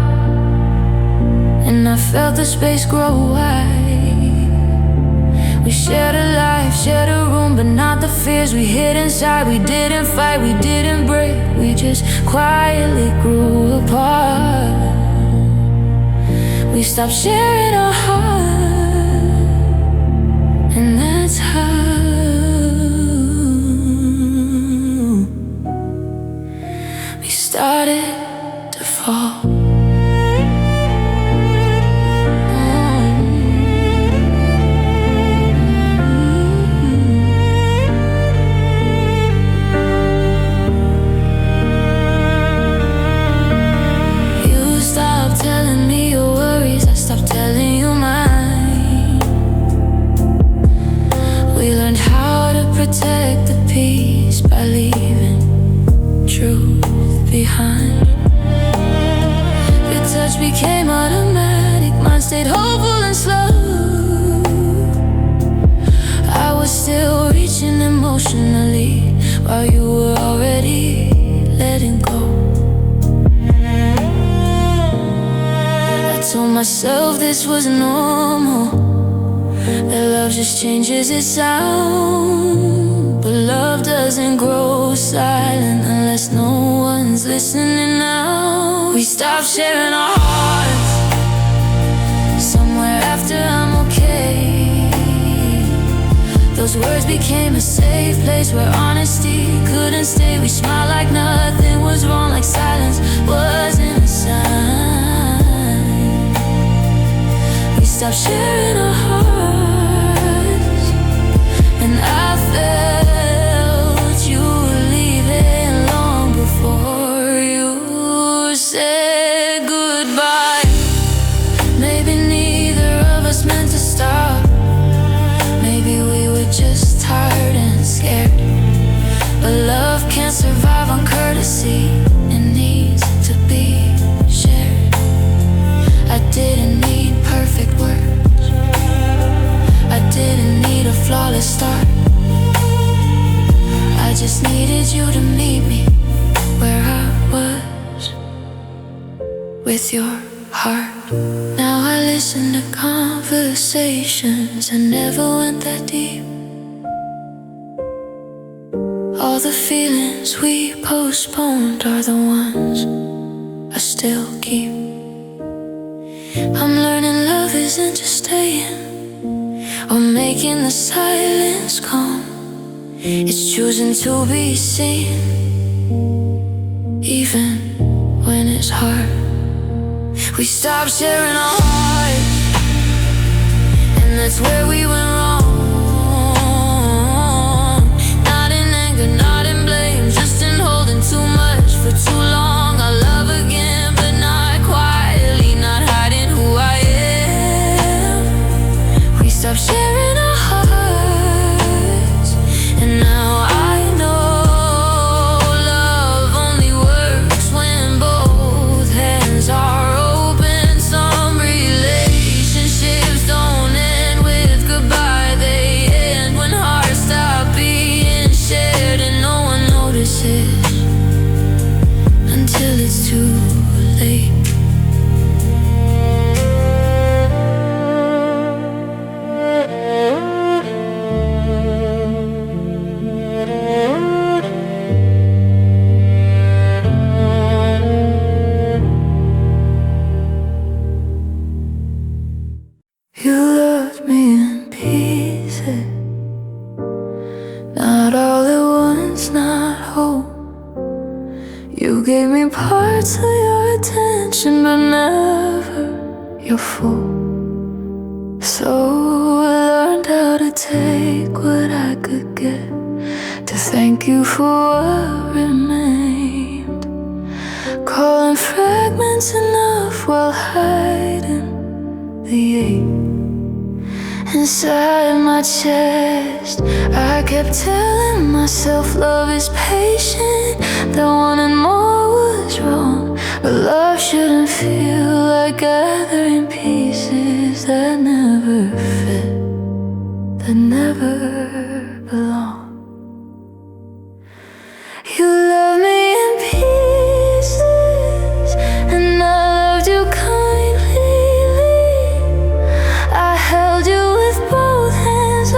and I felt the space grow wide. shared a life, shared a room, but not the fears we hid inside. We didn't fight, we didn't break, we just quietly grew apart. We stopped sharing our heart, and that's how we started to fall. Protect the peace by leaving truth behind. Your touch became automatic, mine stayed hopeful and slow. I was still reaching emotionally while you were already letting go. I told myself this was normal, that love just changes its sound. But love doesn't grow silent unless no one's listening now. We stopped sharing our hearts somewhere after I'm okay. Those words became a safe place where honesty couldn't stay. We smiled like nothing was wrong, like silence wasn't a sign. We stopped sharing our hearts, and I felt you leaving long before you said goodbye. Maybe neither of us meant to stop. Maybe we were just tired and scared. But love can't survive on courtesy, it needs to be shared. I didn't need perfect words, I didn't need a flawless start. I just needed you to meet me where I was, with your heart. Now I listen to conversations that never went that deep. All the feelings we postponed are the ones I still keep. I'm learning love isn't just staying or making the silence calm. It's choosing to be seen, even when it's hard. We stopped sharing our hearts, and that's where we went wrong. Not in anger, not in blame, just in holding too much for too long. I love again, but not quietly, not hiding who I am. We stopped sharing our hearts, and now I know love only works when both hands are open. Some relationships don't end with goodbye, they end when hearts stop being shared, and no one notices until it's too late. You left me in pieces, not all at once, not whole. You gave me parts of your attention, but never your full. So I learned how to take what I could get, to thank you for what remained. Calling fragments enough while hiding the ache inside my chest. I kept telling myself love is patient, that wanting more was wrong. But love shouldn't feel like gathering pieces that never fit, that never belong. You love me in pieces, and I loved you kindly. I held you with both hands.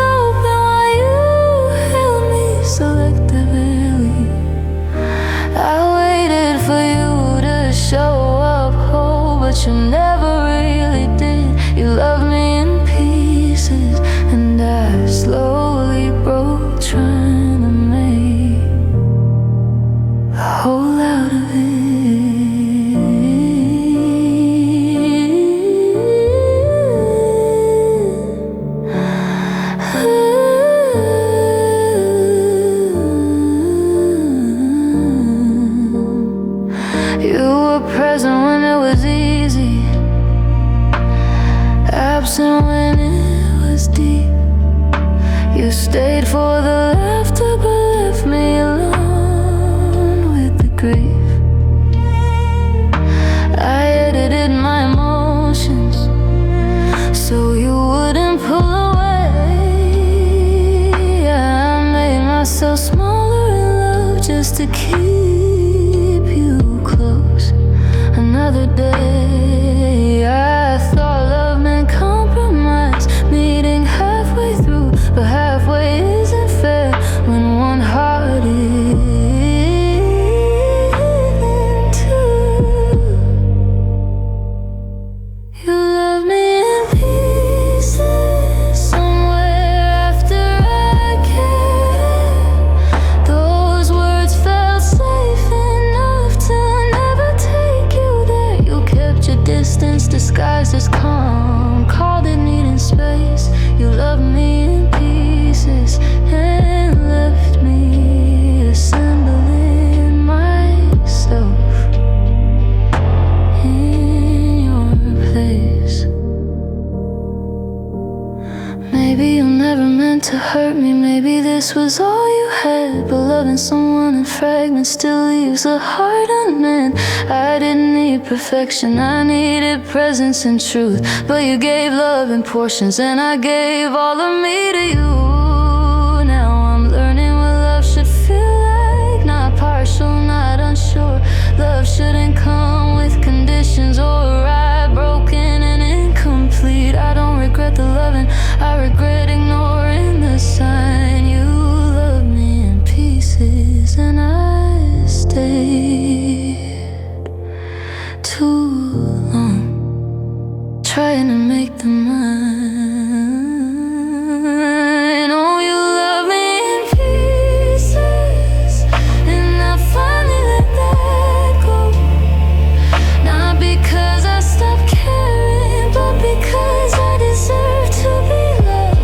to keep you close. Another day, I thought love meant compromise, meeting halfway through, but halfway isn't fair when one heart is in two. You love me in pieces, somewhere after I cared. Those words felt safe enough to never take you there. You kept your distance disguised as calm, called it needing space. You loved me in pieces and left me assembling myself in your place. Maybe you never meant to hurt me, maybe this was all you had. But loving someone in fragments still leaves a heart unmanned. I didn't need perfection, I needed presence and truth. But you gave love in portions and I gave all of me to you. Now I'm learning what love should feel like, not partial, not unsure. Love shouldn't come with conditions or arrive broken and incomplete. I don't regret the loving, I regret ignoring the sign. You loved me in pieces and I stayed too long, trying to make them mine. Oh, you love me in pieces, and I finally let that go. Not because I stopped caring, but because I deserve to be loved.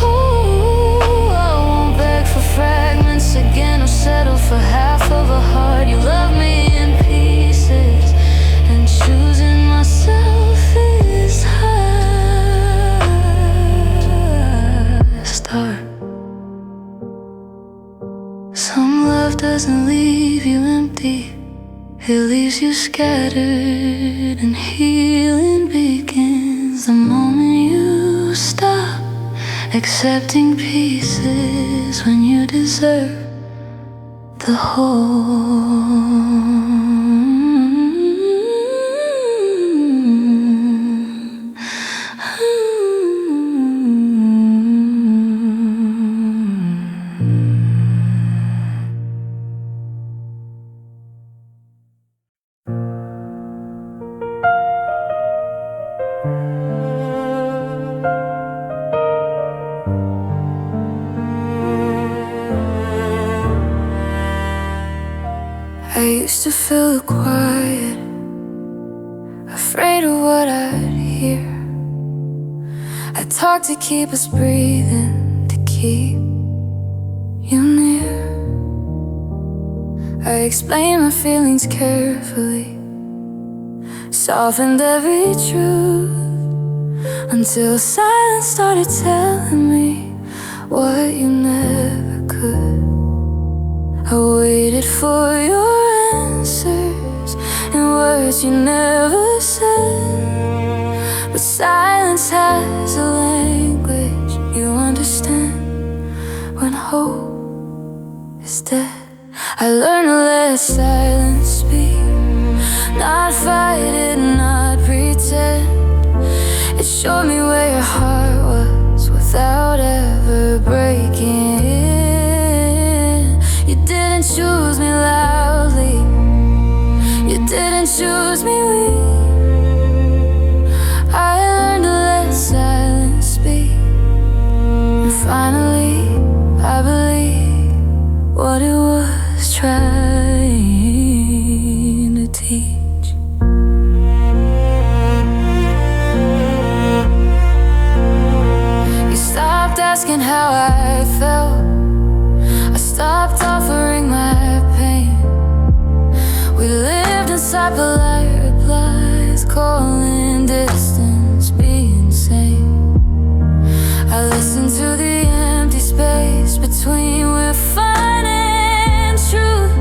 Oh, I won't beg for fragments again or settle for half of a heart. You love me in pieces, and choosing myself is hard. Start. Some love doesn't leave you empty, it leaves you scattered, and healing begins the moment you stop accepting pieces when you deserve the whole. I used to fill the quiet, afraid of what I'd hear. I talked to keep us breathing, to keep you near. I explained my feelings carefully, softened every truth, until silence started telling me what you never could. I waited for your answers in words you never said, but silence has a language you understand when hope is dead. I learned to let silence speak, not fight it, not pretend. It showed me where your heart was without ever breaking it. You didn't choose me loudly, you didn't choose me weak. I learned to let silence speak, and finally I believe what it was trying to teach. You stopped asking how I felt, I stopped offering my pain. We lived inside polite replies, calling distance being sane. I listened to the empty space between we're fine and truth,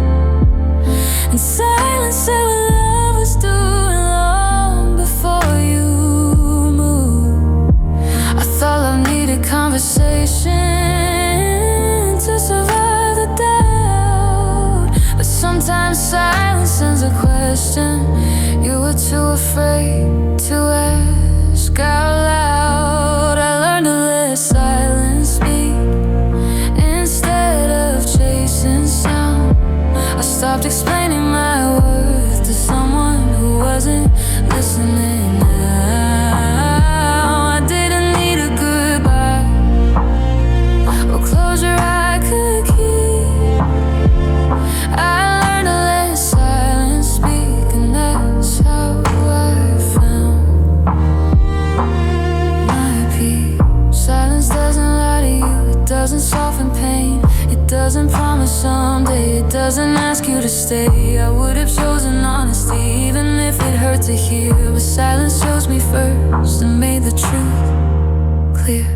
and silence said what love was doing long before you moved. I thought love needed conversation to survive the doubt, question you were too afraid to ask out loud. I learned to let silence speak instead of chasing sound. I stopped explaining my worth to someone who wasn't listening now. I didn't need a goodbye or closure I could keep. I learned to let silence speak, and that's how I found my peace. Silence doesn't lie to you, it doesn't soften pain, it doesn't promise someday, it doesn't ask you to stay. I would have chosen honesty, even if it hurt to hear, but silence chose me first and made the truth clear.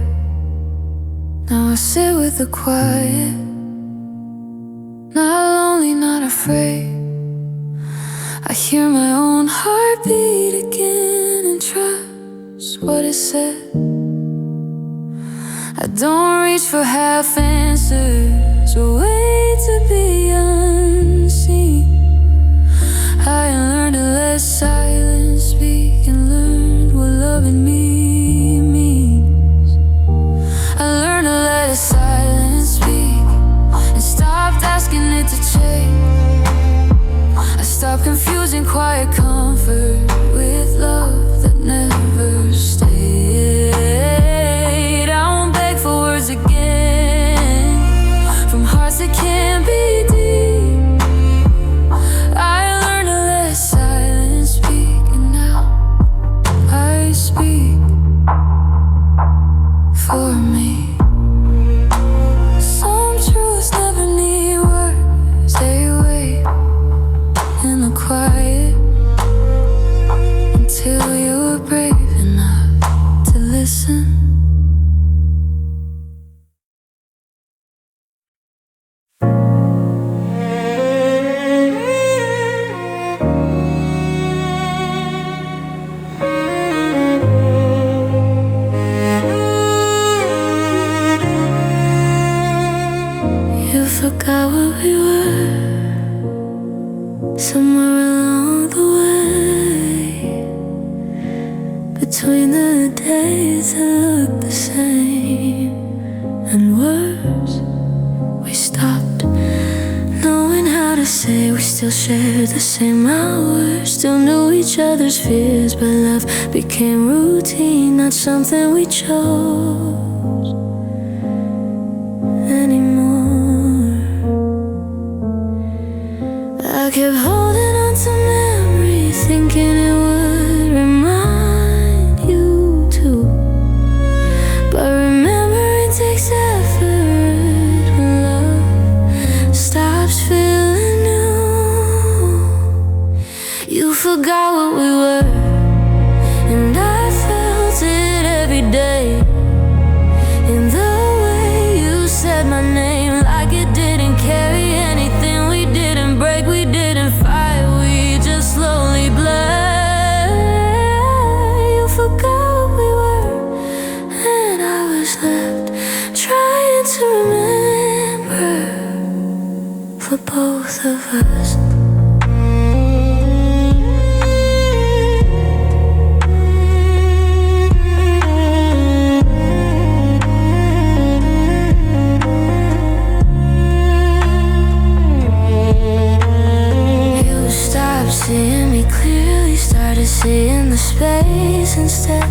Now I sit with the quiet, not lonely, not afraid. I hear my own heartbeat again and trust what it said. I don't reach for half answers or wait to be unseen. I learned to let silence speak and learned what loving me means. I learned to let silence speak and stopped asking it to change. I stopped confusing quiet comfort with love that never stayed. I won't beg for words again from hearts that can't be deep. I learned to let silence speak, and now I speak for me. Some truths never need words, they wait in the quiet until you're brave enough to listen. You forgot what we were somewhere along the way. Between the days that look the same and words we stopped knowing how to say. We still shared the same hours, still knew each other's fears, but love became routine, not something we chose anymore. I kept holding on to memories, thinking it would remind you too. But remembering takes effort when love stops feeling new. You forgot what we were, and I felt it every day. In the way you said my name, like it didn't carry anything. We didn't break, we didn't fight, we just slowly bled. You forgot what we were, and I was left trying to remember for both of us. Seeing me clearly, started seeing the space instead.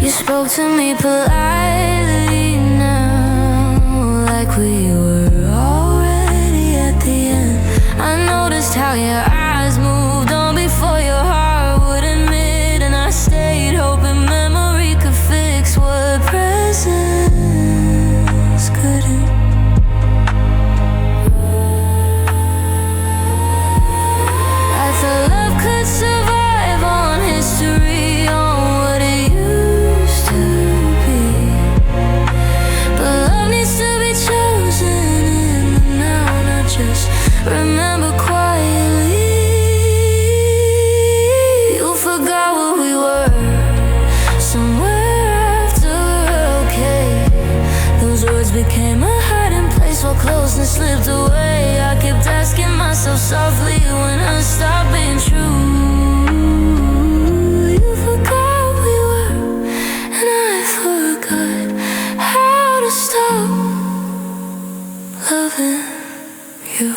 You spoke to me politely now, like we were already at the end. I noticed how your eyes moved on before your heart would admit, and I stayed hoping memory could fix what presence couldn't. Love could survive on history, on what it used to be. But love needs to be chosen in the now, not just remember quietly. You forgot what we were, somewhere after we're okay. Those words became a hiding place while closeness slipped away. I kept asking myself myself softly when I stop being true. You forgot we were, and I forgot how to stop loving you.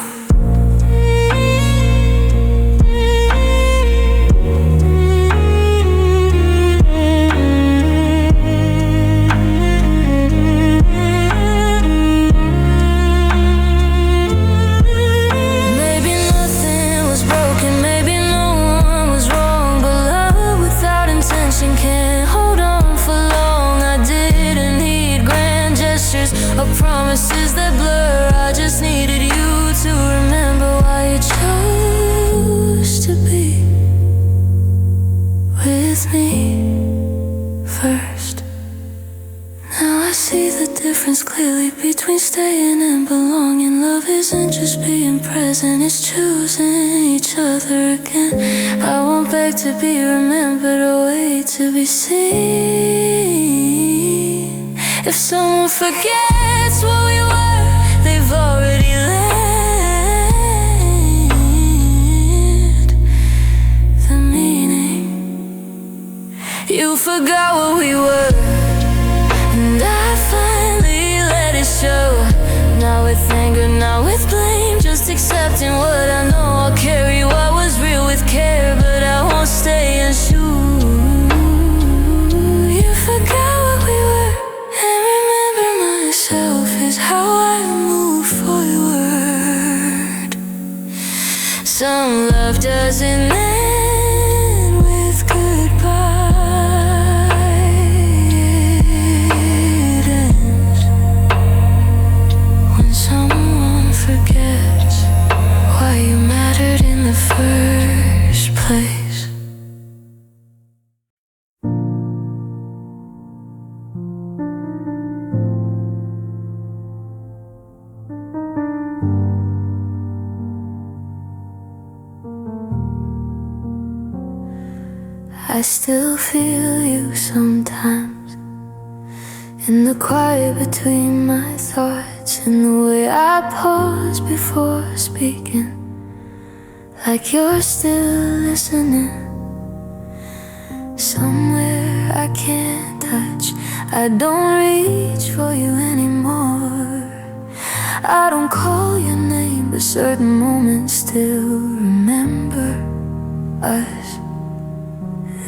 Can't hold on for long. I didn't need grand gestures or promises that blur. I just needed you to remember why you chose to be with me first. Now I see the difference clearly between staying and belonging. Love isn't just being present, it's choosing each other again. I won't beg to be remembered or wait to be seen. If someone forgets what we were, they've already learned the meaning. You forgot what we were, and I finally let it show. Now with anger, now with blame, just accepting what I know. I'll carry what was real with care, but I won't stay and shoot. You forgot what we were, and remember myself is how I move forward. Some love doesn't end with goodbye. It ends when someone forgets why you mattered in the first place. I still feel you sometimes, in the quiet between my thoughts, in the way I pause before speaking, like you're still listening. Somewhere I can't touch, I don't reach for you anymore. I don't call your name, but certain moments still remember us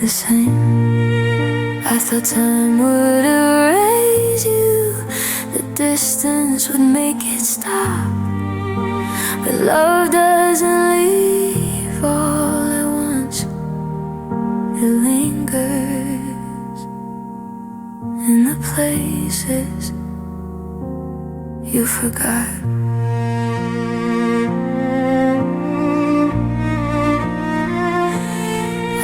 the same. I thought time would erase you, the distance would make it stop. But love doesn't leave all at once, it lingers in the places you forgot.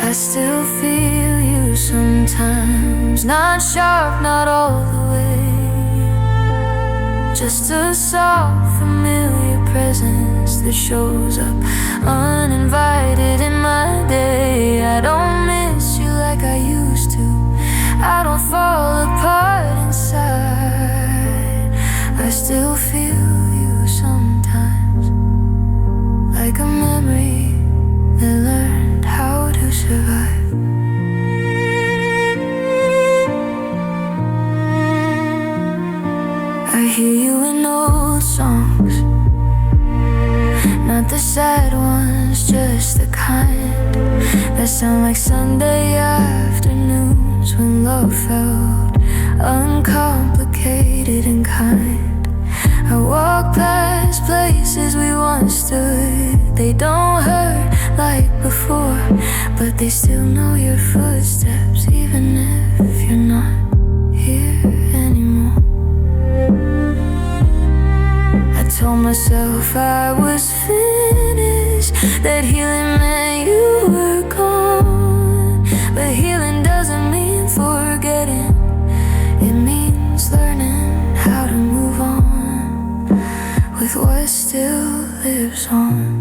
I still feel you sometimes, not sharp, not all the way. Just a soft, familiar presence that shows up uninvited in my day. I don't miss you like I used to, I don't fall apart inside. I still feel you sometimes, like a memory that learned how to survive. I hear you in old songs, not the sad ones, just the kind that sound like Sunday afternoons when love felt uncomplicated and kind. I walk past places we once stood, they don't hurt like before, but they still know your footsteps, even if you're not here anymore. I told myself I was finished, that healing meant you were gone. But healing doesn't mean forgetting, it means learning how to move on with what still lives on.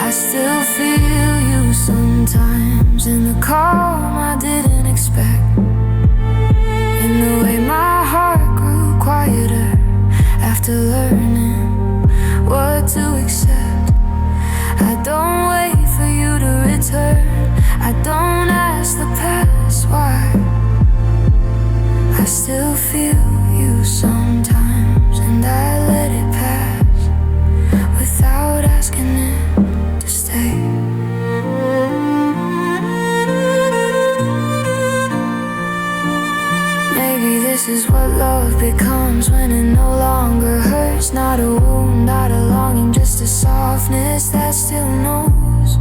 I still feel you sometimes, in the calm I didn't expect, in the way my heart grew quiet maybe this is what love becomes when it no longer hurts. Not a wound, not a longing, just a softness that still knows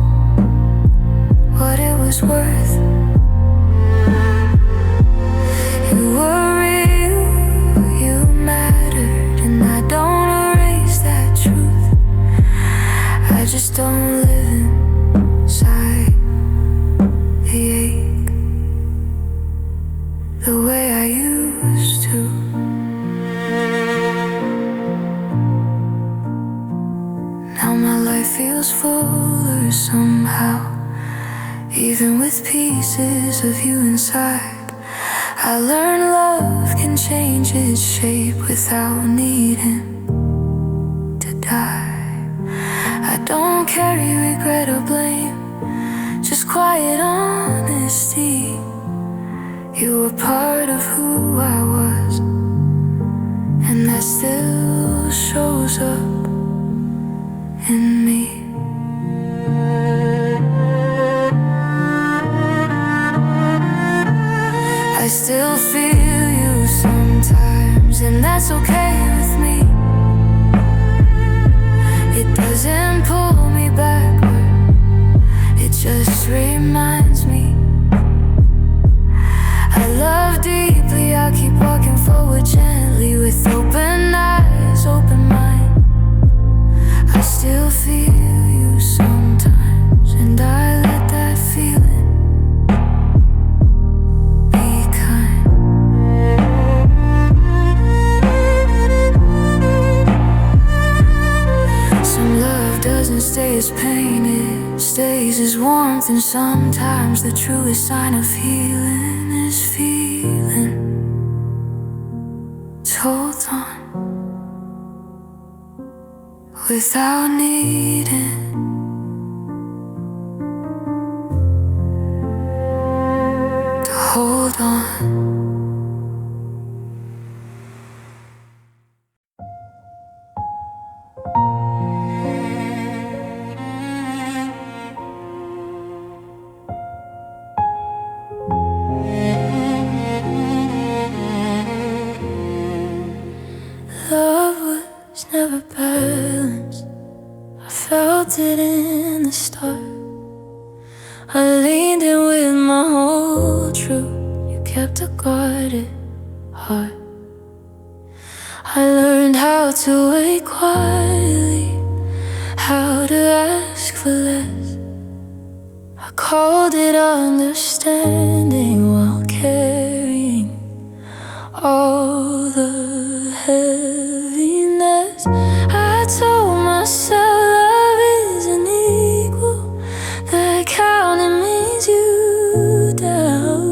what it was worth. You were real, you mattered, and I don't erase that truth. I just don't live inside the ache the way I used to. Now my life feels fuller somehow, even with pieces of you inside. I learned love can change its shape without needing to die. I don't carry regret or blame, just quiet honesty. You were part of who I was, and that still shows up in me. I still feel you sometimes, and that's okay with me. It doesn't pull me backward, it just reminds me I love deeply. I'll keep walking forward gently with open eyes, open mind. I still feel you sometimes, and I let that feeling be kind. Some love doesn't stay as pain, it stays as warmth. And sometimes the truest sign of healing is feeling. So hold on without needing to hold on. Love was never balanced, I felt it in the start. I leaned in with my whole truth, you kept a guarded heart. I learned how to wait quietly, how to ask for less. I called it understanding while carrying all the heaviness. I told myself love isn't equal, that counting means you down.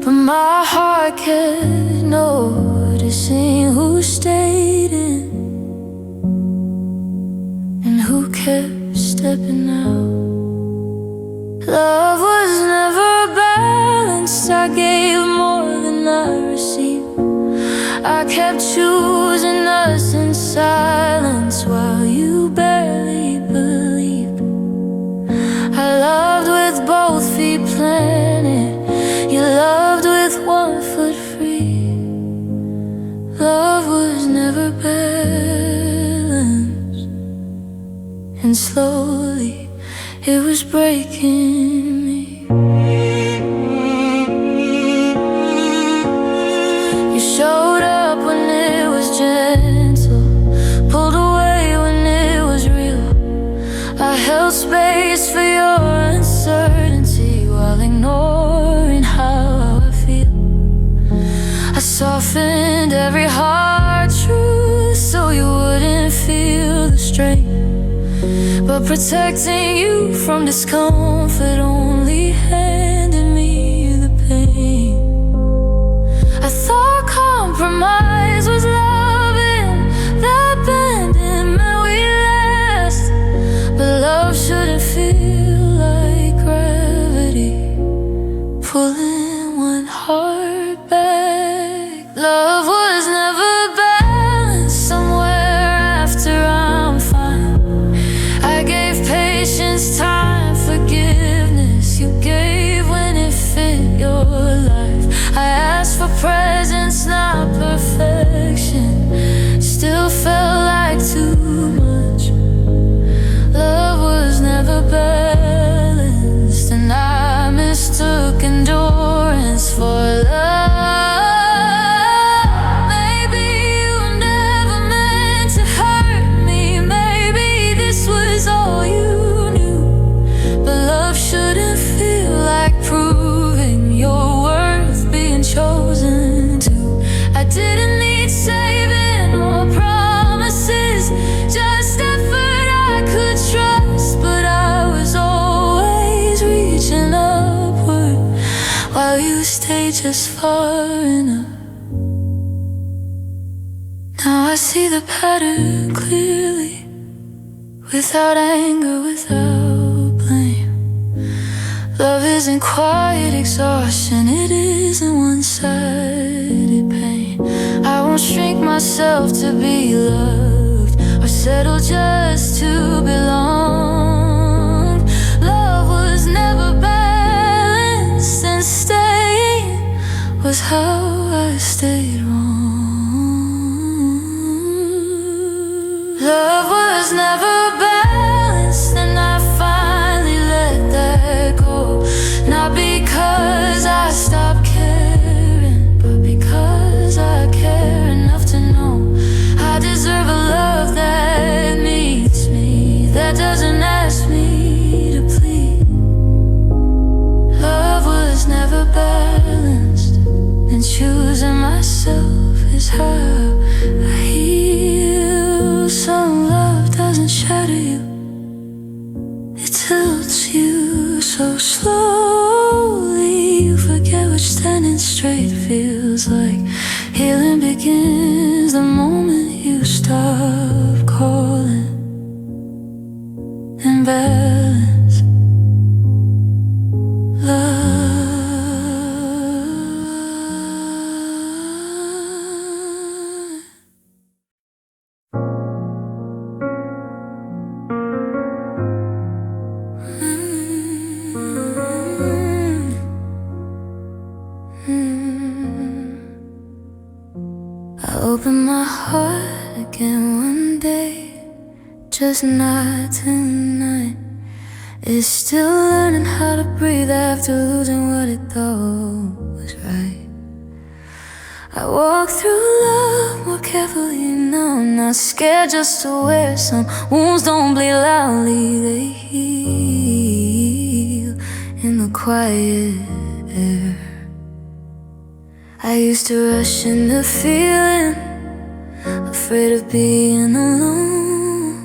But my heart kept noticing who stayed in and who kept stepping out. Love was never balanced, I gave more than I received. I kept choosing us in silence while you barely believed. I loved with both feet planted, you loved with 1 foot free. Love was never balanced, and slowly it was breaking me. You showed up when it was gentle, pulled away when it was real. I held space for your uncertainty while ignoring how I feel. I softened every hard truth so you wouldn't feel the strain. But protecting you from discomfort only handed me the pain. I thought compromise was love and that abandonment we last. But love shouldn't feel like gravity pulling one heart back. Love was never balanced, somewhere after I'm fine. I gave patience, time, forgiveness. You gave when it fit your presence, not perfection, still felt like too much. Love was never balanced, and I mistook endurance for love. Maybe you never meant to hurt me, maybe this was all you knew. But love shouldn't feel like proving your worth, being chosen to. I didn't need saving or promises, just effort I could trust. But I was always reaching upward while you stayed just far enough. Now I see the pattern clearly, without anger, without blame. Love isn't quiet exhaustion, it isn't one-sided pain. I won't shrink myself to be loved, or settle just to belong. Love was never balanced, and staying was how I stayed wrong. Love was never balanced, and I finally let that go. Not because I stopped caring, but because I care enough to know I deserve a love that meets me, that doesn't ask me to plead. Love was never balanced, and choosing myself is how I heal. Some love doesn't shatter you, it tilts you so slowly you forget what standing straight feels like. Healing begins the moment you stop calling imbalance love. I opened my heart again one day, just not tonight. It's still learning how to breathe after losing what it thought was right. I walk through love more carefully now, I'm not scared, just aware some wounds don't bleed loudly, they heal in the quiet air. I used to rush into feeling, afraid of being alone.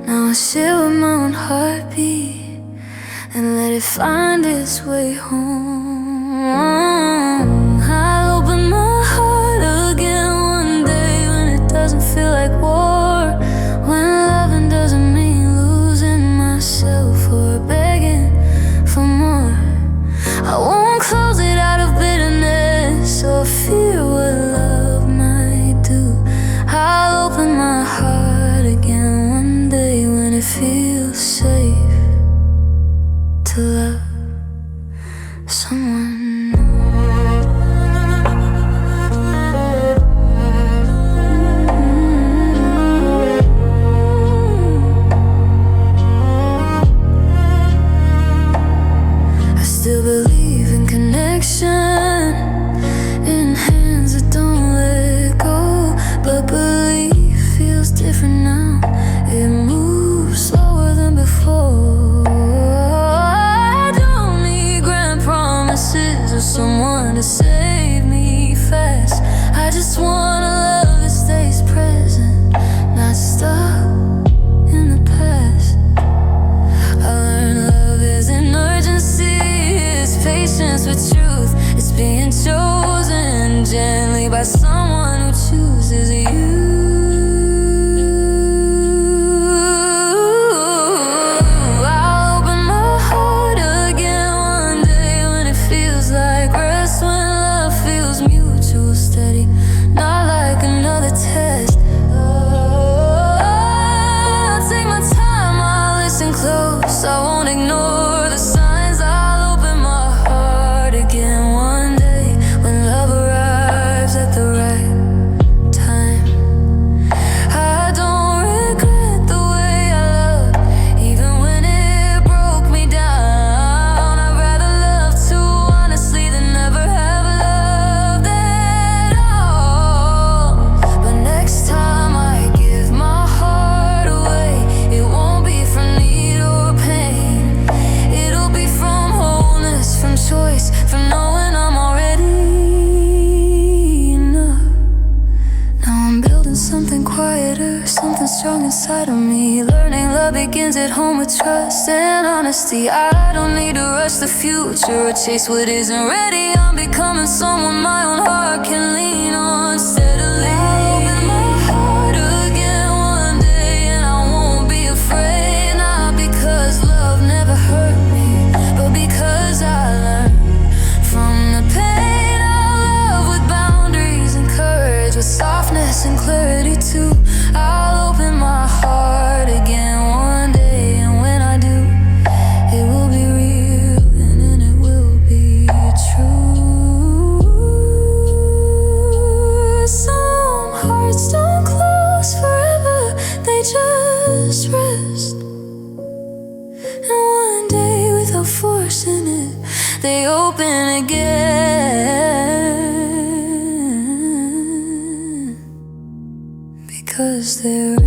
Now I sit with my own heartbeat and let it find its way home. I'll open my heart again one day when it doesn't feel like war, when loving doesn't mean losing myself or begging for more. I won't close it out of bitterness or fear what love might do. I'll open my heart again one day when it feels safe to love someone new. I still believe in connection, in hands that don't let go, but belief feels different now. It moves slower than before. I don't need grand promises or someone to save me fast. I just want a love that stays present, not stuck in the past. I learned love isn't urgency, it's patience with truth. It's being chosen gently by someone who chooses you. I'll open my heart again one day when it feels like rest, when love feels mutual, steady, not like another test. I'll take my time, I'll listen close, I won't ignore the signs. I'll open my heart again one day when love arrives. strong inside of me. Learning love begins at home with trust and honesty. I don't need to rush the future or chase what isn't ready. I'm becoming someone my own heart can lean on steadily. I'll open my heart again one day, and I won't be afraid. Not because love never hurt me, but because I learned from the pain. I'll love with boundaries and courage, with softness and clarity too. I'll open my heart again one day, and when I do, it will be real, and then it will be true. Some hearts don't close forever, they just rest. And one day, without forcing it, they open again. Because they're